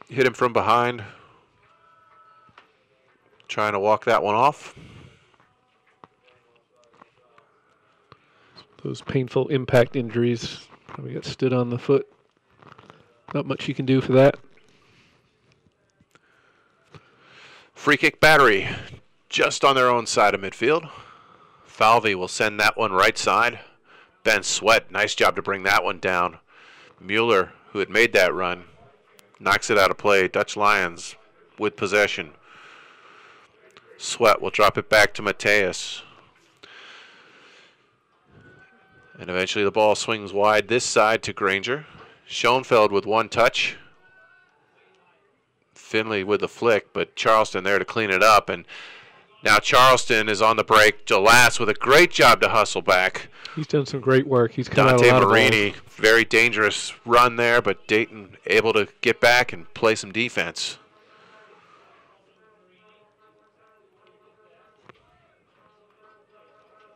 hit him from behind. Trying to walk that one off. Those painful impact injuries. We got stood on the foot. Not much you can do for that. Free kick Battery just on their own side of midfield. Falvey will send that one right side. Ben Sweat, nice job to bring that one down. Mueller, who had made that run, knocks it out of play. Dutch Lions with possession. Sweat will drop it back to Mateus. And eventually the ball swings wide this side to Granger. Schoenfeld with one touch. Finley with the flick, but Charleston there to clean it up. And now Charleston is on the break. DeLass with a great job to hustle back. He's done some great work. He's come out a lot Dante of Marini, very dangerous run there, but Dayton able to get back and play some defense.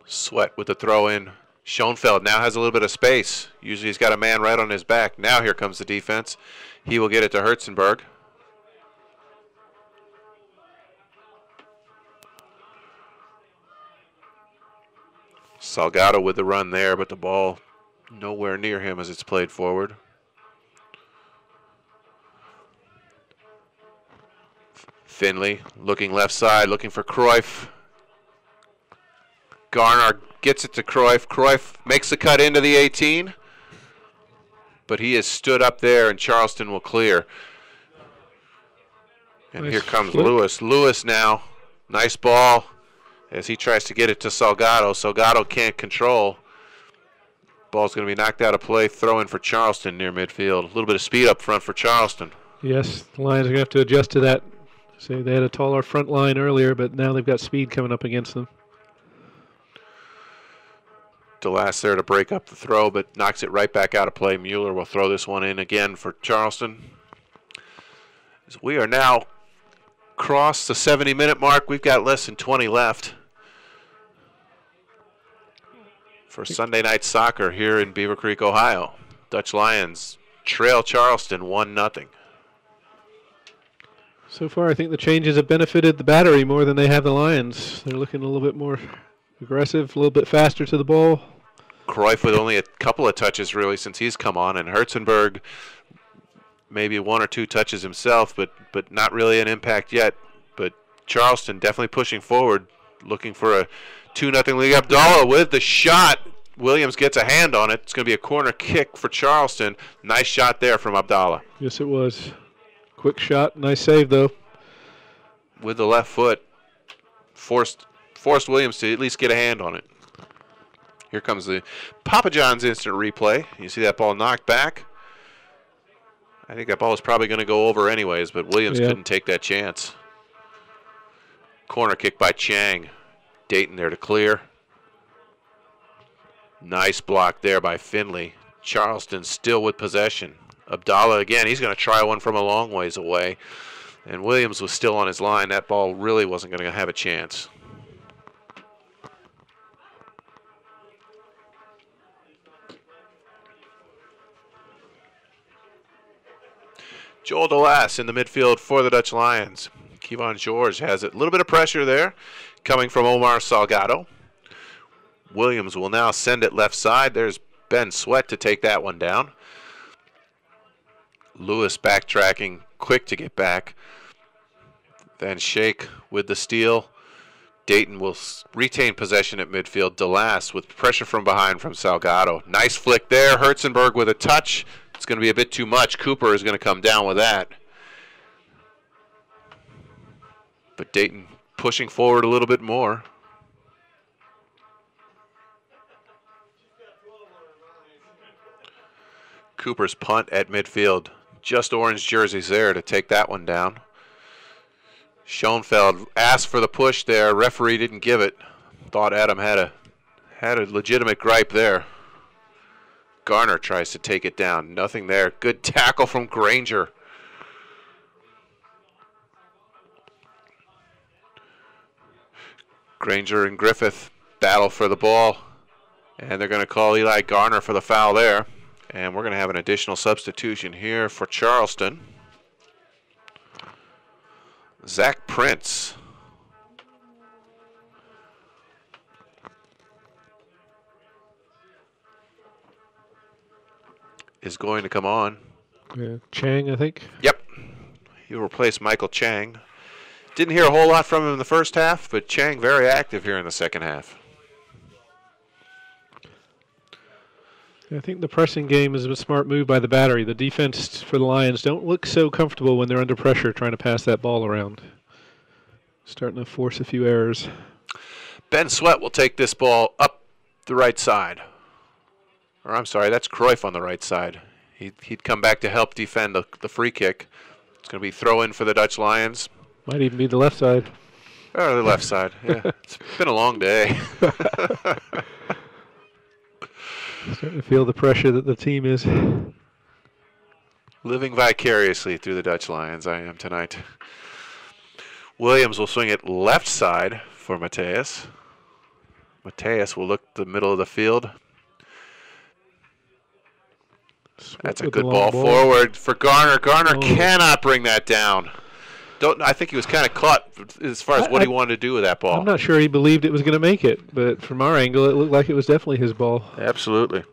Sweat with the throw in. Schoenfeld now has a little bit of space. Usually he's got a man right on his back. Now here comes the defense. He will get it to Herzenberg. Salgado with the run there, but the ball nowhere near him as it's played forward. Finley looking left side, looking for Cruyff. Garner gets it to Cruyff. Cruyff makes the cut into the 18, but he is stood up there, and Charleston will clear. And Nice here comes flip. Lewis. Lewis now, nice ball as he tries to get it to Salgado. Salgado can't control. Ball's going to be knocked out of play. Throw in for Charleston near midfield. A little bit of speed up front for Charleston. Yes, the Lions are going to have to adjust to that. So they had a taller front line earlier, but now they've got speed coming up against them. DeLass there to break up the throw, but knocks it right back out of play. Mueller will throw this one in again for Charleston. As we are now across the 70-minute mark. We've got less than 20 left for Sunday night soccer here in Beavercreek, Ohio. Dutch Lions trail Charleston 1-0. So far, I think the changes have benefited the Battery more than they have the Lions. They're looking a little bit more aggressive, a little bit faster to the ball. Cruyff with only a couple of touches, really, since he's come on, and Herzenberg maybe 1 or 2 touches himself, but not really an impact yet. But Charleston definitely pushing forward, looking for a 2-0 lead. Abdallah with the shot. Williams gets a hand on it. It's going to be a corner kick for Charleston. Nice shot there from Abdallah. Yes, it was. Quick shot. Nice save, though. With the left foot. Forced Williams to at least get a hand on it. Here comes the Papa John's instant replay. You see that ball knocked back. I think that ball was probably going to go over anyways, but Williams couldn't take that chance. Corner kick by Chang. Dayton there to clear. Nice block there by Finley. Charleston still with possession. Abdallah again, he's going to try one from a long ways away. And Williams was still on his line. That ball really wasn't going to have a chance. Joel DeLass in the midfield for the Dutch Lions. Kevon George has it. A little bit of pressure there coming from Omar Salgado. Williams will now send it left side. There's Ben Sweat to take that one down. Lewis backtracking, quick to get back. Van Schaik with the steal. Dayton will retain possession at midfield. DeLass with pressure from behind from Salgado. Nice flick there. Herzenberg with a touch. It's going to be a bit too much. Cooper is going to come down with that. But Dayton pushing forward a little bit more. Cooper's punt at midfield. Just orange jerseys there to take that one down. Schoenfeld asked for the push there. Referee didn't give it. Thought Adam had a legitimate gripe there. Garner tries to take it down. Nothing there. Good tackle from Granger. Granger and Griffith battle for the ball. And they're going to call Eli Garner for the foul there. And we're going to have an additional substitution here for Charleston. Zach Prince. Is going to come on. Yeah, Chang, I think. Yep. He'll replace Michael Chang. Didn't hear a whole lot from him in the first half, but Chang very active here in the second half. I think the pressing game is a smart move by the Battery. The defense for the Lions don't look so comfortable when they're under pressure trying to pass that ball around. Starting to force a few errors. Ben Sweat will take this ball up the right side. Or I'm sorry, that's Cruyff on the right side. He'd come back to help defend the free kick. It's going to be throw in for the Dutch Lions. Might even be the left side. Or the left side, yeah. It's been a long day. Starting to feel the pressure that the team is. Living vicariously through the Dutch Lions, I am tonight. Williams will swing it left side for Mateus. Mateus will look the middle of the field. That's a good ball forward for Garner. Garner cannot bring that down. I think he was kind of caught as far as what he wanted to do with that ball. I'm not sure he believed it was going to make it, but from our angle, it looked like it was definitely his ball. Absolutely.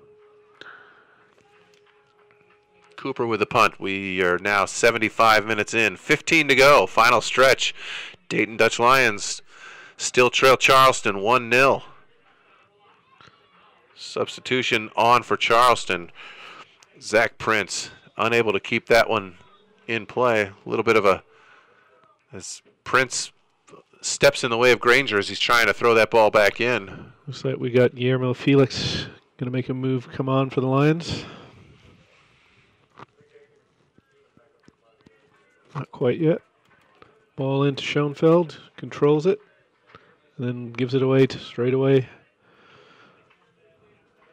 Cooper with the punt. We are now 75 minutes in. 15 to go. Final stretch. Dayton Dutch Lions still trail Charleston 1-0. Substitution on for Charleston. Zach Prince unable to keep that one in play. A little bit of as Prince steps in the way of Granger as he's trying to throw that ball back in. Looks like we got Guillermo Felix going to make a move come on for the Lions. Not quite yet. Ball into Schoenfeld, controls it, and then gives it away straight away.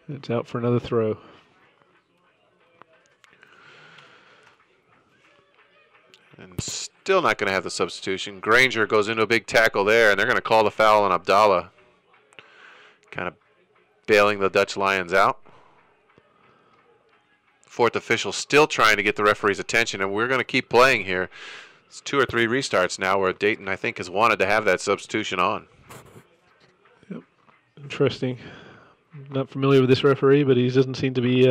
It's out for another throw. And still not going to have the substitution. Granger goes into a big tackle there, and they're going to call the foul on Abdallah. Kind of bailing the Dutch Lions out. Fourth official still trying to get the referee's attention, and we're going to keep playing here. It's 2 or 3 restarts now where Dayton, I think, has wanted to have that substitution on. Yep. Interesting. Not familiar with this referee, but he doesn't seem to be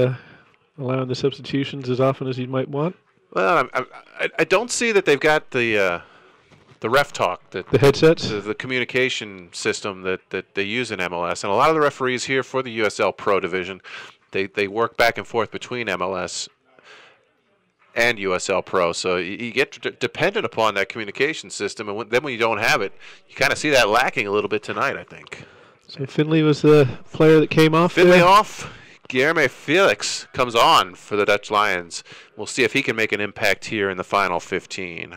allowing the substitutions as often as he might want. Well, I don't see that they've got the ref talk, the headsets, the communication system that they use in MLS, and a lot of the referees here for the USL Pro Division, they work back and forth between MLS and USL Pro, so you get dependent upon that communication system, and then when you don't have it, you kind of see that lacking a little bit tonight, I think. So Finley was the player that came off. Finley off. Guilherme Felix comes on for the Dutch Lions. We'll see if he can make an impact here in the final 15.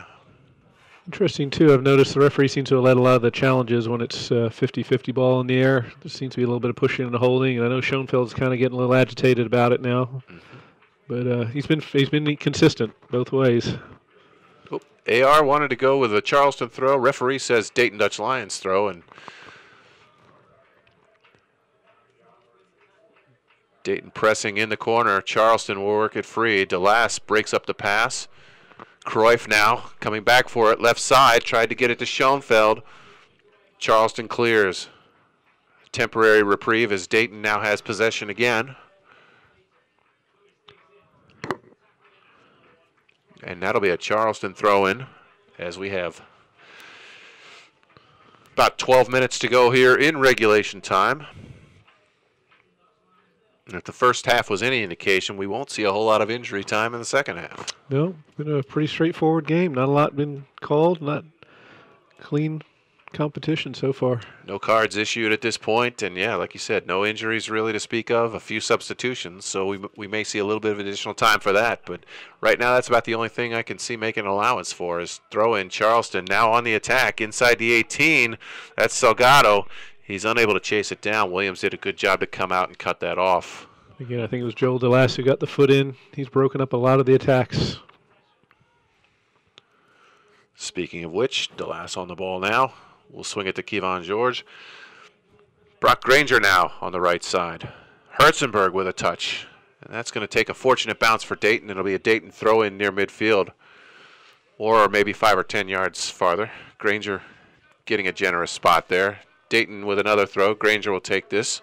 Interesting, too. I've noticed the referee seems to have led a lot of the challenges when it's 50-50 ball in the air. There seems to be a little bit of pushing and holding, and I know Schoenfeld's kind of getting a little agitated about it now. Mm-hmm. But he's been consistent both ways. Oh, AR wanted to go with a Charleston throw. Referee says Dayton Dutch Lions throw, and Dayton pressing in the corner. Charleston will work it free. DeLass breaks up the pass. Cruyff now coming back for it. Left side, tried to get it to Schoenfeld. Charleston clears. Temporary reprieve as Dayton now has possession again. And that'll be a Charleston throw-in as we have about 12 minutes to go here in regulation time. And if the first half was any indication, we won't see a whole lot of injury time in the second half. No, been a pretty straightforward game. Not a lot been called. Not clean competition so far. No cards issued at this point, and yeah, like you said, no injuries really to speak of. A few substitutions, so we may see a little bit of additional time for that. But right now, that's about the only thing I can see making an allowance for is throw in Charleston now on the attack inside the 18. That's Salgado. He's unable to chase it down. Williams did a good job to come out and cut that off. Again, I think it was Joel DeLass who got the foot in. He's broken up a lot of the attacks. Speaking of which, DeLass on the ball now. We'll swing it to Kevon George. Brock Granger now on the right side. Herzenberg with a touch. And that's going to take a fortunate bounce for Dayton. It'll be a Dayton throw-in near midfield. Or maybe 5 or 10 yards farther. Granger getting a generous spot there. Dayton with another throw. Granger will take this.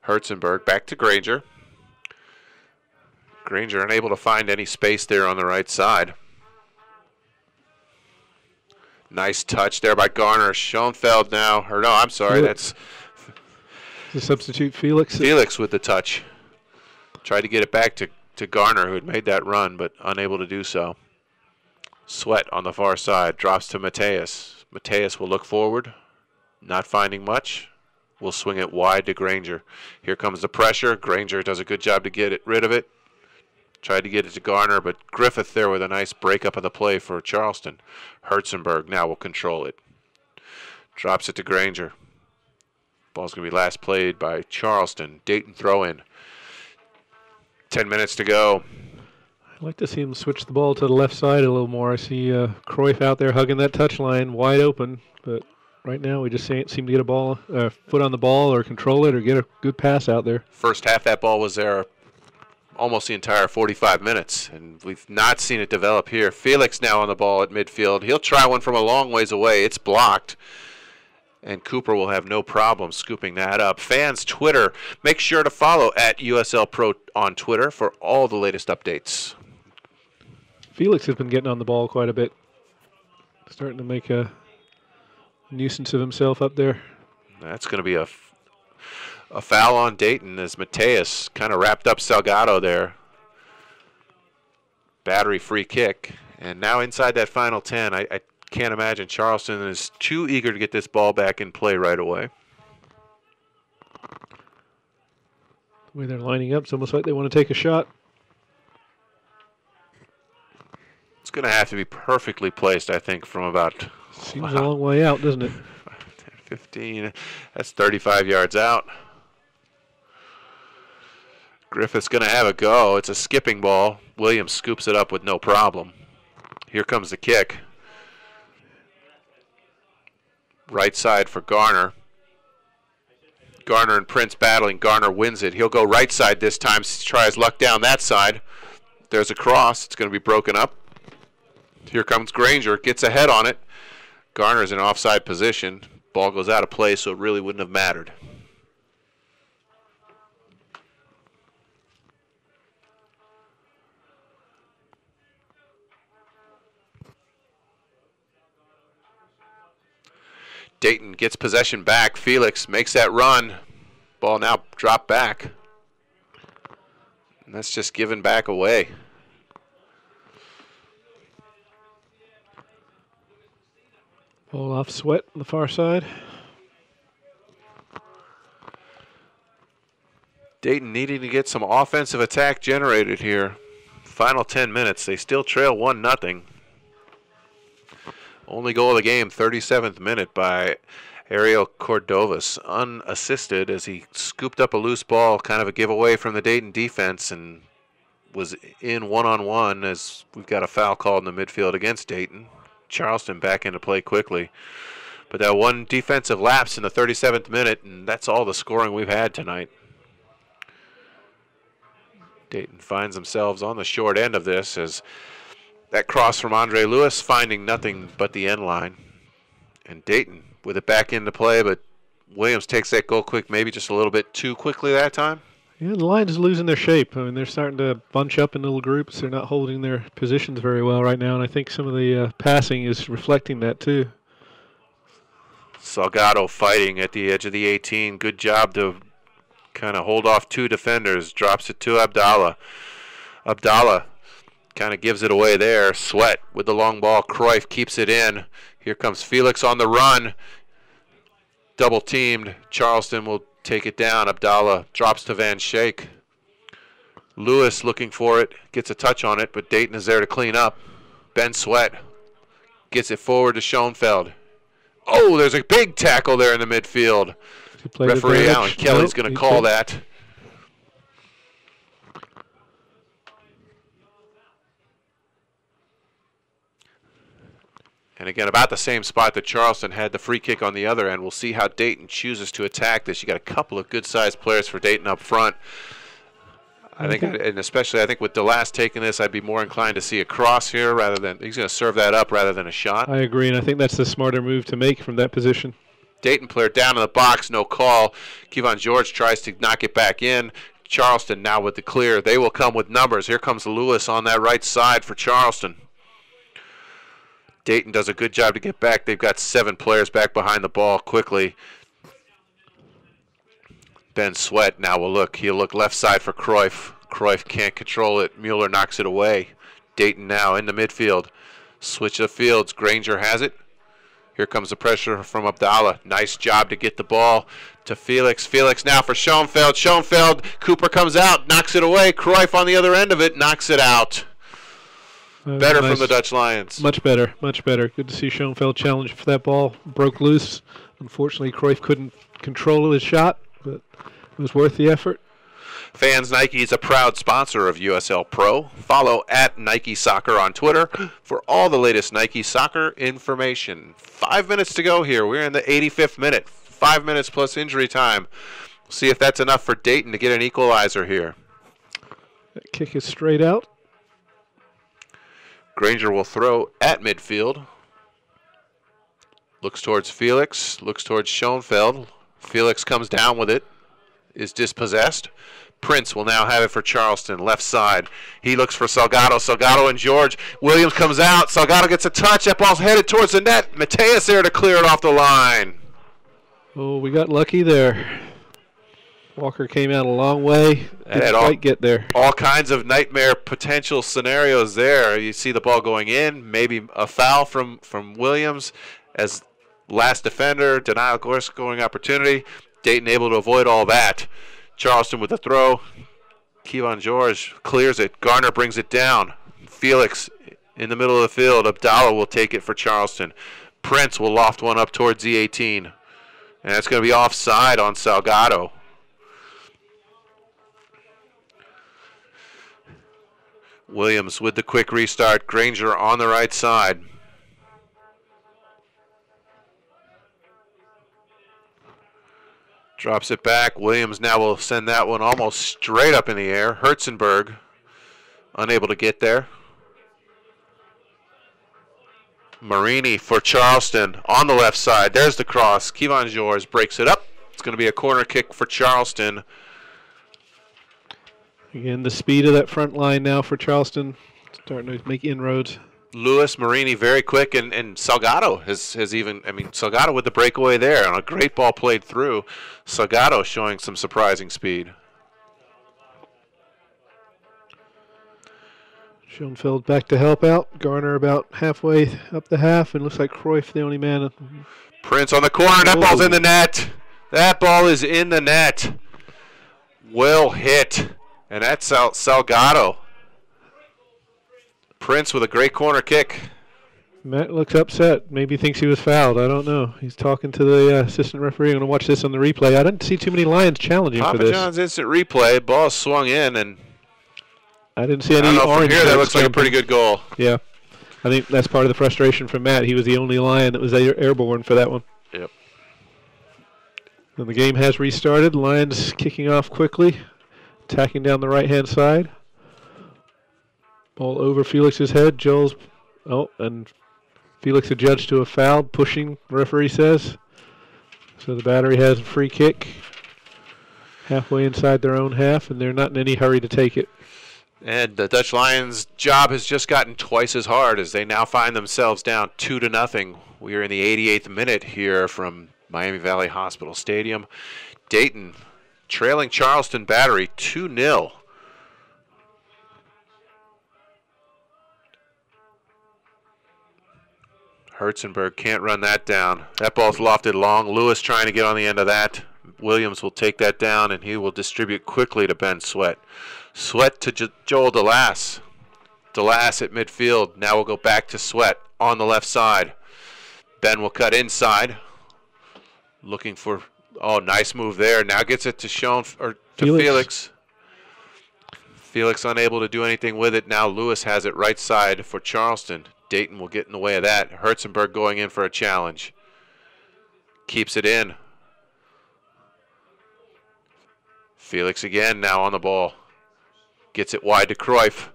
Herzenberg back to Granger. Granger unable to find any space there on the right side. Nice touch there by Garner. Schoenfeld now. Or no, I'm sorry. Felix. That's the substitute Felix. Felix with the touch. Tried to get it back to Garner, who had made that run, but unable to do so. Sweat on the far side. Drops to Mateus. Mateus will look forward, not finding much. We'll swing it wide to Granger. Here comes the pressure. Granger does a good job to get rid of it. Tried to get it to Garner, but Griffith there with a nice breakup of the play for Charleston. Herzenberg now will control it. Drops it to Granger. Ball's going to be last played by Charleston. Dayton throw-in. 10 minutes to go. I'd like to see him switch the ball to the left side a little more. I see Cruyff out there hugging that touch line wide open, but right now we just seem to get a foot on the ball or control it or get a good pass out there. First half, that ball was there almost the entire 45 minutes, and we've not seen it develop here. Felix now on the ball at midfield. He'll try one from a long ways away. It's blocked, and Cooper will have no problem scooping that up. Fans, Twitter, make sure to follow at USL Pro on Twitter for all the latest updates. Felix has been getting on the ball quite a bit. Starting to make a nuisance of himself up there. That's going to be a foul on Dayton as Mateus kind of wrapped up Salgado there. Battery free kick. And now inside that final 10, I can't imagine Charleston is too eager to get this ball back in play right away. The way they're lining up, it's almost like they want to take a shot. It's going to have to be perfectly placed, I think, from about... Seems a long way out, doesn't it? 15. That's 35 yards out. Griffith's going to have a go. It's a skipping ball. Williams scoops it up with no problem. Here comes the kick. Right side for Garner. Garner and Prince battling. Garner wins it. He'll go right side this time. Try his luck down that side. There's a cross. It's going to be broken up. Here comes Granger, gets ahead on it. Garner's in offside position. Ball goes out of play, so it really wouldn't have mattered. Dayton gets possession back. Felix makes that run. Ball now dropped back. And that's just given back away. Ball off Sweat on the far side. Dayton needing to get some offensive attack generated here. Final 10 minutes. They still trail 1-0. Only goal of the game, 37th minute by Ariel Cordovas, unassisted as he scooped up a loose ball, kind of a giveaway from the Dayton defense, and was in one-on-one as we've got a foul called in the midfield against Dayton. Charleston back into play quickly. But that one defensive lapse in the 37th minute, and that's all the scoring we've had tonight. Dayton finds themselves on the short end of this as that cross from Andre Lewis finding nothing but the end line. And Dayton with it back into play, but Williams takes that goal quick, maybe just a little bit too quickly that time. Yeah, the line is losing their shape. I mean, they're starting to bunch up in little groups. They're not holding their positions very well right now, and I think some of the passing is reflecting that too. Salgado fighting at the edge of the 18. Good job to kind of hold off two defenders. Drops it to Abdallah. Abdallah kind of gives it away there. Sweat with the long ball. Cruyff keeps it in. Here comes Felix on the run. Double teamed. Charleston will take it down. Abdallah drops to Van Schaik. Lewis looking for it. Gets a touch on it, but Dayton is there to clean up. Ben Sweat gets it forward to Schoenfeld. Oh, there's a big tackle there in the midfield. Referee Alan Kelly's going to call that. And again, about the same spot that Charleston had the free kick on the other end. We'll see how Dayton chooses to attack this. You got a couple of good-sized players for Dayton up front. I think, and especially I think with DeLast taking this, I'd be more inclined to see a cross here rather than he's going to serve that up rather than a shot. I agree, and I think that's the smarter move to make from that position. Dayton player down in the box, no call. Kevon George tries to knock it back in. Charleston now with the clear. They will come with numbers. Here comes Lewis on that right side for Charleston. Dayton does a good job to get back. They've got 7 players back behind the ball quickly. Ben Sweat now will look. He'll look left side for Cruyff. Cruyff can't control it. Mueller knocks it away. Dayton now in the midfield. Switch of fields. Granger has it. Here comes the pressure from Abdallah. Nice job to get the ball to Felix. Felix now for Schoenfeld. Schoenfeld. Cooper comes out, knocks it away. Cruyff on the other end of it, knocks it out. Better nice from the Dutch Lions. Much better, much better. Good to see Schoenfeld challenge for that ball. Broke loose. Unfortunately, Cruyff couldn't control his shot, but it was worth the effort. Fans Nike is a proud sponsor of USL Pro. Follow at Nike Soccer on Twitter for all the latest Nike Soccer information. 5 minutes to go here. We're in the 85th minute. 5 minutes plus injury time. We'll see if that's enough for Dayton to get an equalizer here. That kick is straight out. Granger will throw at midfield. Looks towards Felix. Looks towards Schoenfeld. Felix comes down with it. Is dispossessed. Prince will now have it for Charleston, left side. He looks for Salgado. Salgado and George. Williams comes out. Salgado gets a touch. That ball's headed towards the net. Mateus there to clear it off the line. Oh, we got lucky there. Walker came out a long way. Didn't quite get there. All kinds of nightmare potential scenarios there. You see the ball going in. Maybe a foul from Williams as last defender. Denial of scoring opportunity. Dayton able to avoid all that. Charleston with the throw. Kevon George clears it. Garner brings it down. Felix in the middle of the field. Abdallah will take it for Charleston. Prince will loft one up towards the 18. And it's going to be offside on Salgado. Williams with the quick restart. Granger on the right side. Drops it back. Williams now will send that one almost straight up in the air. Herzenberg unable to get there. Marini for Charleston on the left side. There's the cross. Kevon George breaks it up. It's going to be a corner kick for Charleston. Again, the speed of that front line now for Charleston, starting to make inroads. Lewis, Marini very quick, and Salgado has even, Salgado with the breakaway there, and a great ball played through. Salgado showing some surprising speed. Schoenfeld back to help out. Garner about halfway up the half, and looks like Cruyff the only man. Prince on the corner. That ball's in the net. That ball is in the net. Well hit. And that's Salgado. Prince with a great corner kick. Matt looks upset. Maybe thinks he was fouled. I don't know. He's talking to the assistant referee. I'm going to watch this on the replay. I didn't see too many Lions challenging for this. Papa John's instant replay. Ball swung in, and I didn't see any from orange. Here, that looks like a pretty good goal. Yeah. I think that's part of the frustration from Matt. He was the only Lion that was airborne for that one. Yep. And the game has restarted. Lions kicking off quickly, attacking down the right-hand side. Ball over Felix's head. Joel's, and Felix adjudged to a foul, pushing, the referee says. So the Battery has a free kick halfway inside their own half, and they're not in any hurry to take it. And the Dutch Lions' job has just gotten twice as hard as they now find themselves down 2-0. We are in the 88th minute here from Miami Valley Hospital Stadium. Dayton trailing Charleston Battery 2-0. Herzenberg can't run that down. That ball's lofted long. Lewis trying to get on the end of that. Williams will take that down, and he will distribute quickly to Ben Sweat. Sweat to Joel DeLass. DeLass at midfield. Now we'll go back to Sweat on the left side. Ben will cut inside. Looking for, nice move there. Now gets it to Felix. Felix unable to do anything with it. Now Lewis has it right side for Charleston. Dayton will get in the way of that. Herzenberg going in for a challenge. Keeps it in. Felix again now on the ball. Gets it wide to Cruyff.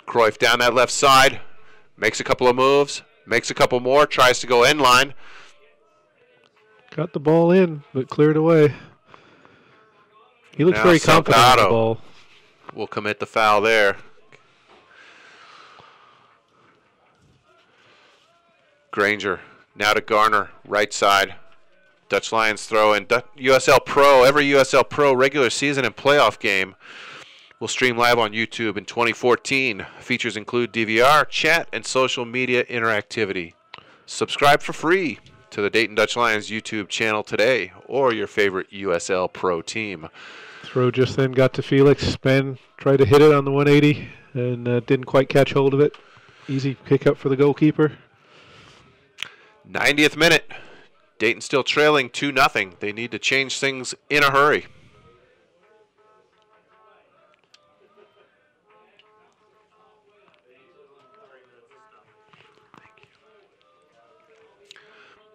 Cruyff down that left side. Makes a couple of moves. Makes a couple more. Tries to go end line. Got the ball in, but cleared away. He looks now very confident on the ball. Will commit the foul there. Granger now to Garner, right side. Dutch Lions throw in. USL Pro, every USL Pro regular season and playoff game will stream live on YouTube in 2014. Features include DVR, chat, and social media interactivity. Subscribe for free to the Dayton Dutch Lions YouTube channel today, or your favorite USL Pro team. Throw just then got to Felix. Ben tried to hit it on the 180 and didn't quite catch hold of it. Easy pick up for the goalkeeper. 90th minute. Dayton still trailing 2-0. They need to change things in a hurry.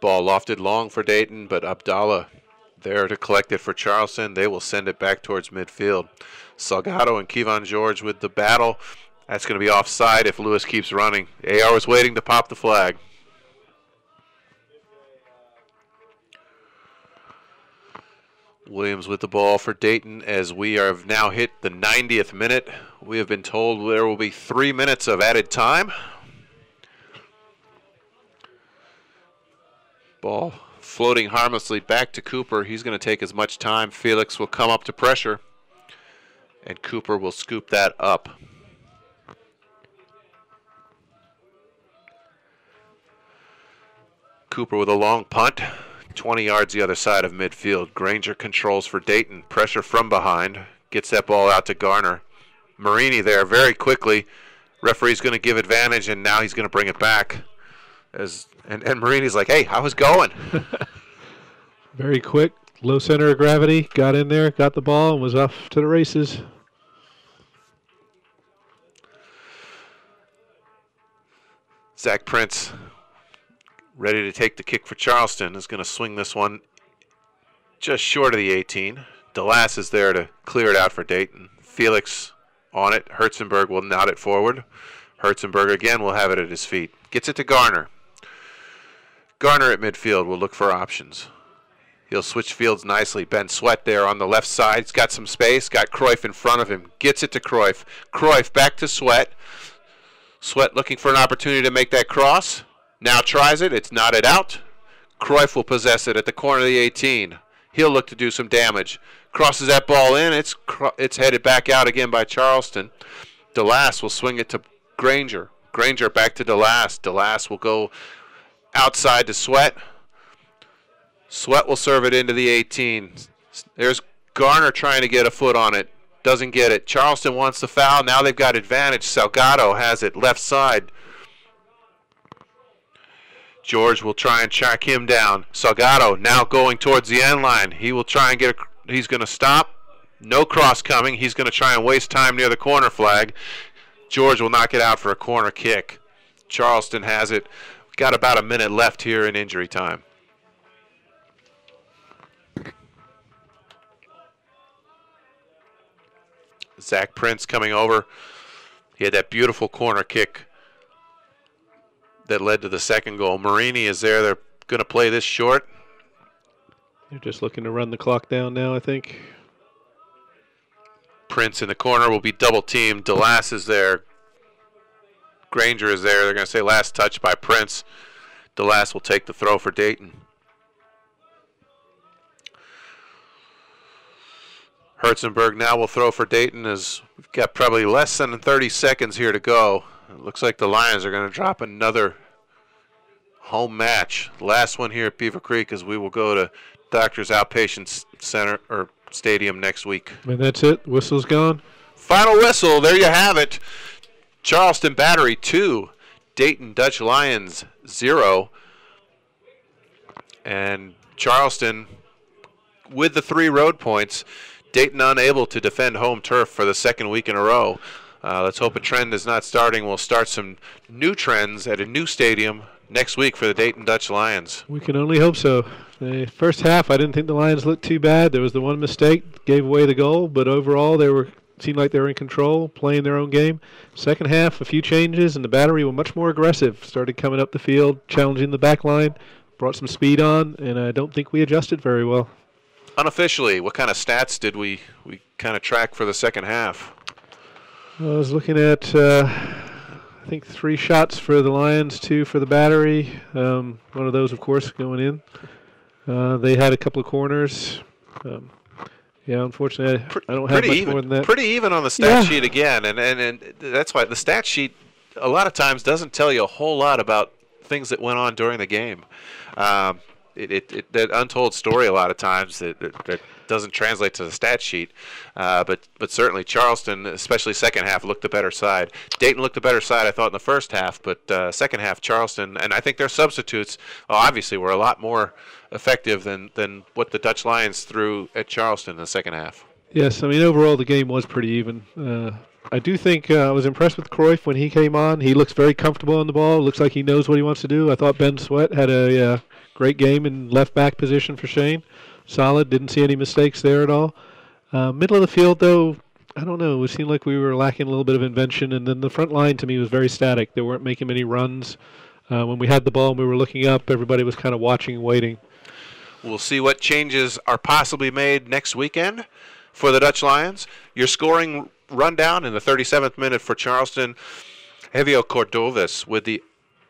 Ball lofted long for Dayton, but Abdallah there to collect it for Charleston. They will send it back towards midfield. Salgado and Kevon George with the battle. That's going to be offside if Lewis keeps running. AR was waiting to pop the flag. Williams with the ball for Dayton as we have now hit the 90th minute. We have been told there will be 3 minutes of added time. Ball floating harmlessly back to Cooper. He's going to take as much time. Felix will come up to pressure, and Cooper will scoop that up. Cooper with a long punt. 20 yards the other side of midfield. Granger controls for Dayton. Pressure from behind. Gets that ball out to Garner. Marini there very quickly. Referee's going to give advantage, and now he's going to bring it back. And Marini's like, hey, I was going. Very quick. Low center of gravity. Got in there, got the ball, and was off to the races. Zach Prince ready to take the kick for Charleston. Is going to swing this one just short of the 18. DeLass is there to clear it out for Dayton. Felix on it. Herzenberg will nod it forward. Herzenberg again will have it at his feet. Gets it to Garner. Garner at midfield will look for options. He'll switch fields nicely. Ben Sweat there on the left side. He's got some space. Got Cruyff in front of him. Gets it to Cruyff. Cruyff back to Sweat. Sweat looking for an opportunity to make that cross. Now tries it. It's knotted out. Cruyff will possess it at the corner of the 18. He'll look to do some damage. Crosses that ball in. It's headed back out again by Charleston. DeLass will swing it to Granger. Granger back to DeLass. DeLass will go outside to Sweat. Sweat will serve it into the 18. There's Garner trying to get a foot on it. Doesn't get it. Charleston wants the foul. Now they've got advantage. Salgado has it left side. George will try and track him down. Salgado now going towards the end line. He will try and get he's going to stop. No cross coming. He's going to try and waste time near the corner flag. George will knock it out for a corner kick. Charleston has it. Got about a minute left here in injury time. Zach Prince coming over. He had that beautiful corner kick that led to the second goal. Marini is there. They're going to play this short. They're just looking to run the clock down now, I think. Prince in the corner will be double teamed. DeLass is there. Granger is there. They're going to say last touch by Prince. DeLass will take the throw for Dayton. Herzenberg now will throw for Dayton as we've got probably less than 30 seconds here to go. It looks like the Lions are going to drop another home match. Last one here at Beavercreek as we will go to Doctor's Outpatient Center or Stadium next week. And that's it. Whistle's gone. Final whistle. There you have it. Charleston Battery 2, Dayton Dutch Lions 0. And Charleston with the 3 road points. Dayton unable to defend home turf for the second week in a row. Let's hope a trend is not starting. We'll start some new trends at a new stadium next week for the Dayton Dutch Lions. We can only hope so. The first half, I didn't think the Lions looked too bad. There was the one mistake, gave away the goal, but overall seemed like they were in control, playing their own game. Second half, a few changes, and the Battery were much more aggressive. Started coming up the field, challenging the back line, brought some speed on, and I don't think we adjusted very well. Unofficially, what kind of stats did we kind of track for the second half? I was looking at, I think 3 shots for the Lions, 2 for the Battery. One of those, of course, going in. They had a couple of corners. Yeah, unfortunately, I don't have much more than that. Pretty even on the stat sheet again, and that's why the stat sheet a lot of times doesn't tell you a whole lot about things that went on during the game. That untold story a lot of times that doesn't translate to the stat sheet, but certainly Charleston, especially second half, looked the better side. Dayton looked the better side, I thought, in the first half, but second half Charleston, and I think their substitutes obviously were a lot more effective than what the Dutch Lions threw at Charleston in the second half. Yes, I mean overall the game was pretty even. I do think I was impressed with Cruyff when he came on. He looks very comfortable on the ball. Looks like he knows what he wants to do. I thought Ben Sweat had a great game in left back position for Shane. Solid. Didn't see any mistakes there at all. Middle of the field, though, I don't know. It seemed like we were lacking a little bit of invention. And then the front line, to me, was very static. They weren't making many runs. When we had the ball and we were looking up, everybody was kind of watching and waiting. We'll see what changes are possibly made next weekend for the Dutch Lions. Your scoring rundown in the 37th minute for Charleston. Hevio Cordovis with the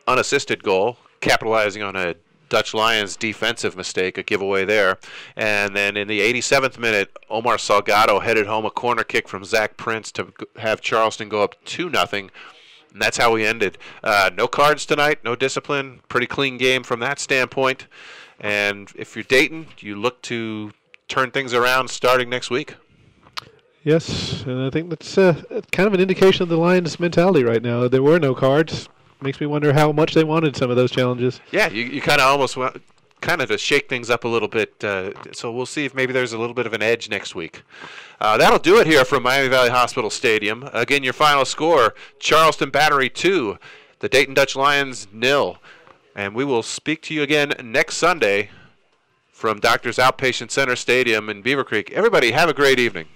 unassisted goal, capitalizing on a Dutch Lions defensive mistake, a giveaway there. And then in the 87th minute, Omar Salgado headed home a corner kick from Zach Prince to have Charleston go up 2-0. And that's how we ended. No cards tonight, no discipline, pretty clean game from that standpoint. And if you're Dayton, you look to turn things around starting next week. Yes, and I think that's kind of an indication of the Lions' mentality right now. There were no cards. Makes me wonder how much they wanted some of those challenges. Yeah, you kind of almost want to shake things up a little bit. So we'll see if maybe there's a little bit of an edge next week. That'll do it here from Miami Valley Hospital Stadium. Again, your final score, Charleston Battery 2, the Dayton Dutch Lions 0. And we will speak to you again next Sunday from Doctor's Outpatient Center Stadium in Beavercreek. Everybody, have a great evening.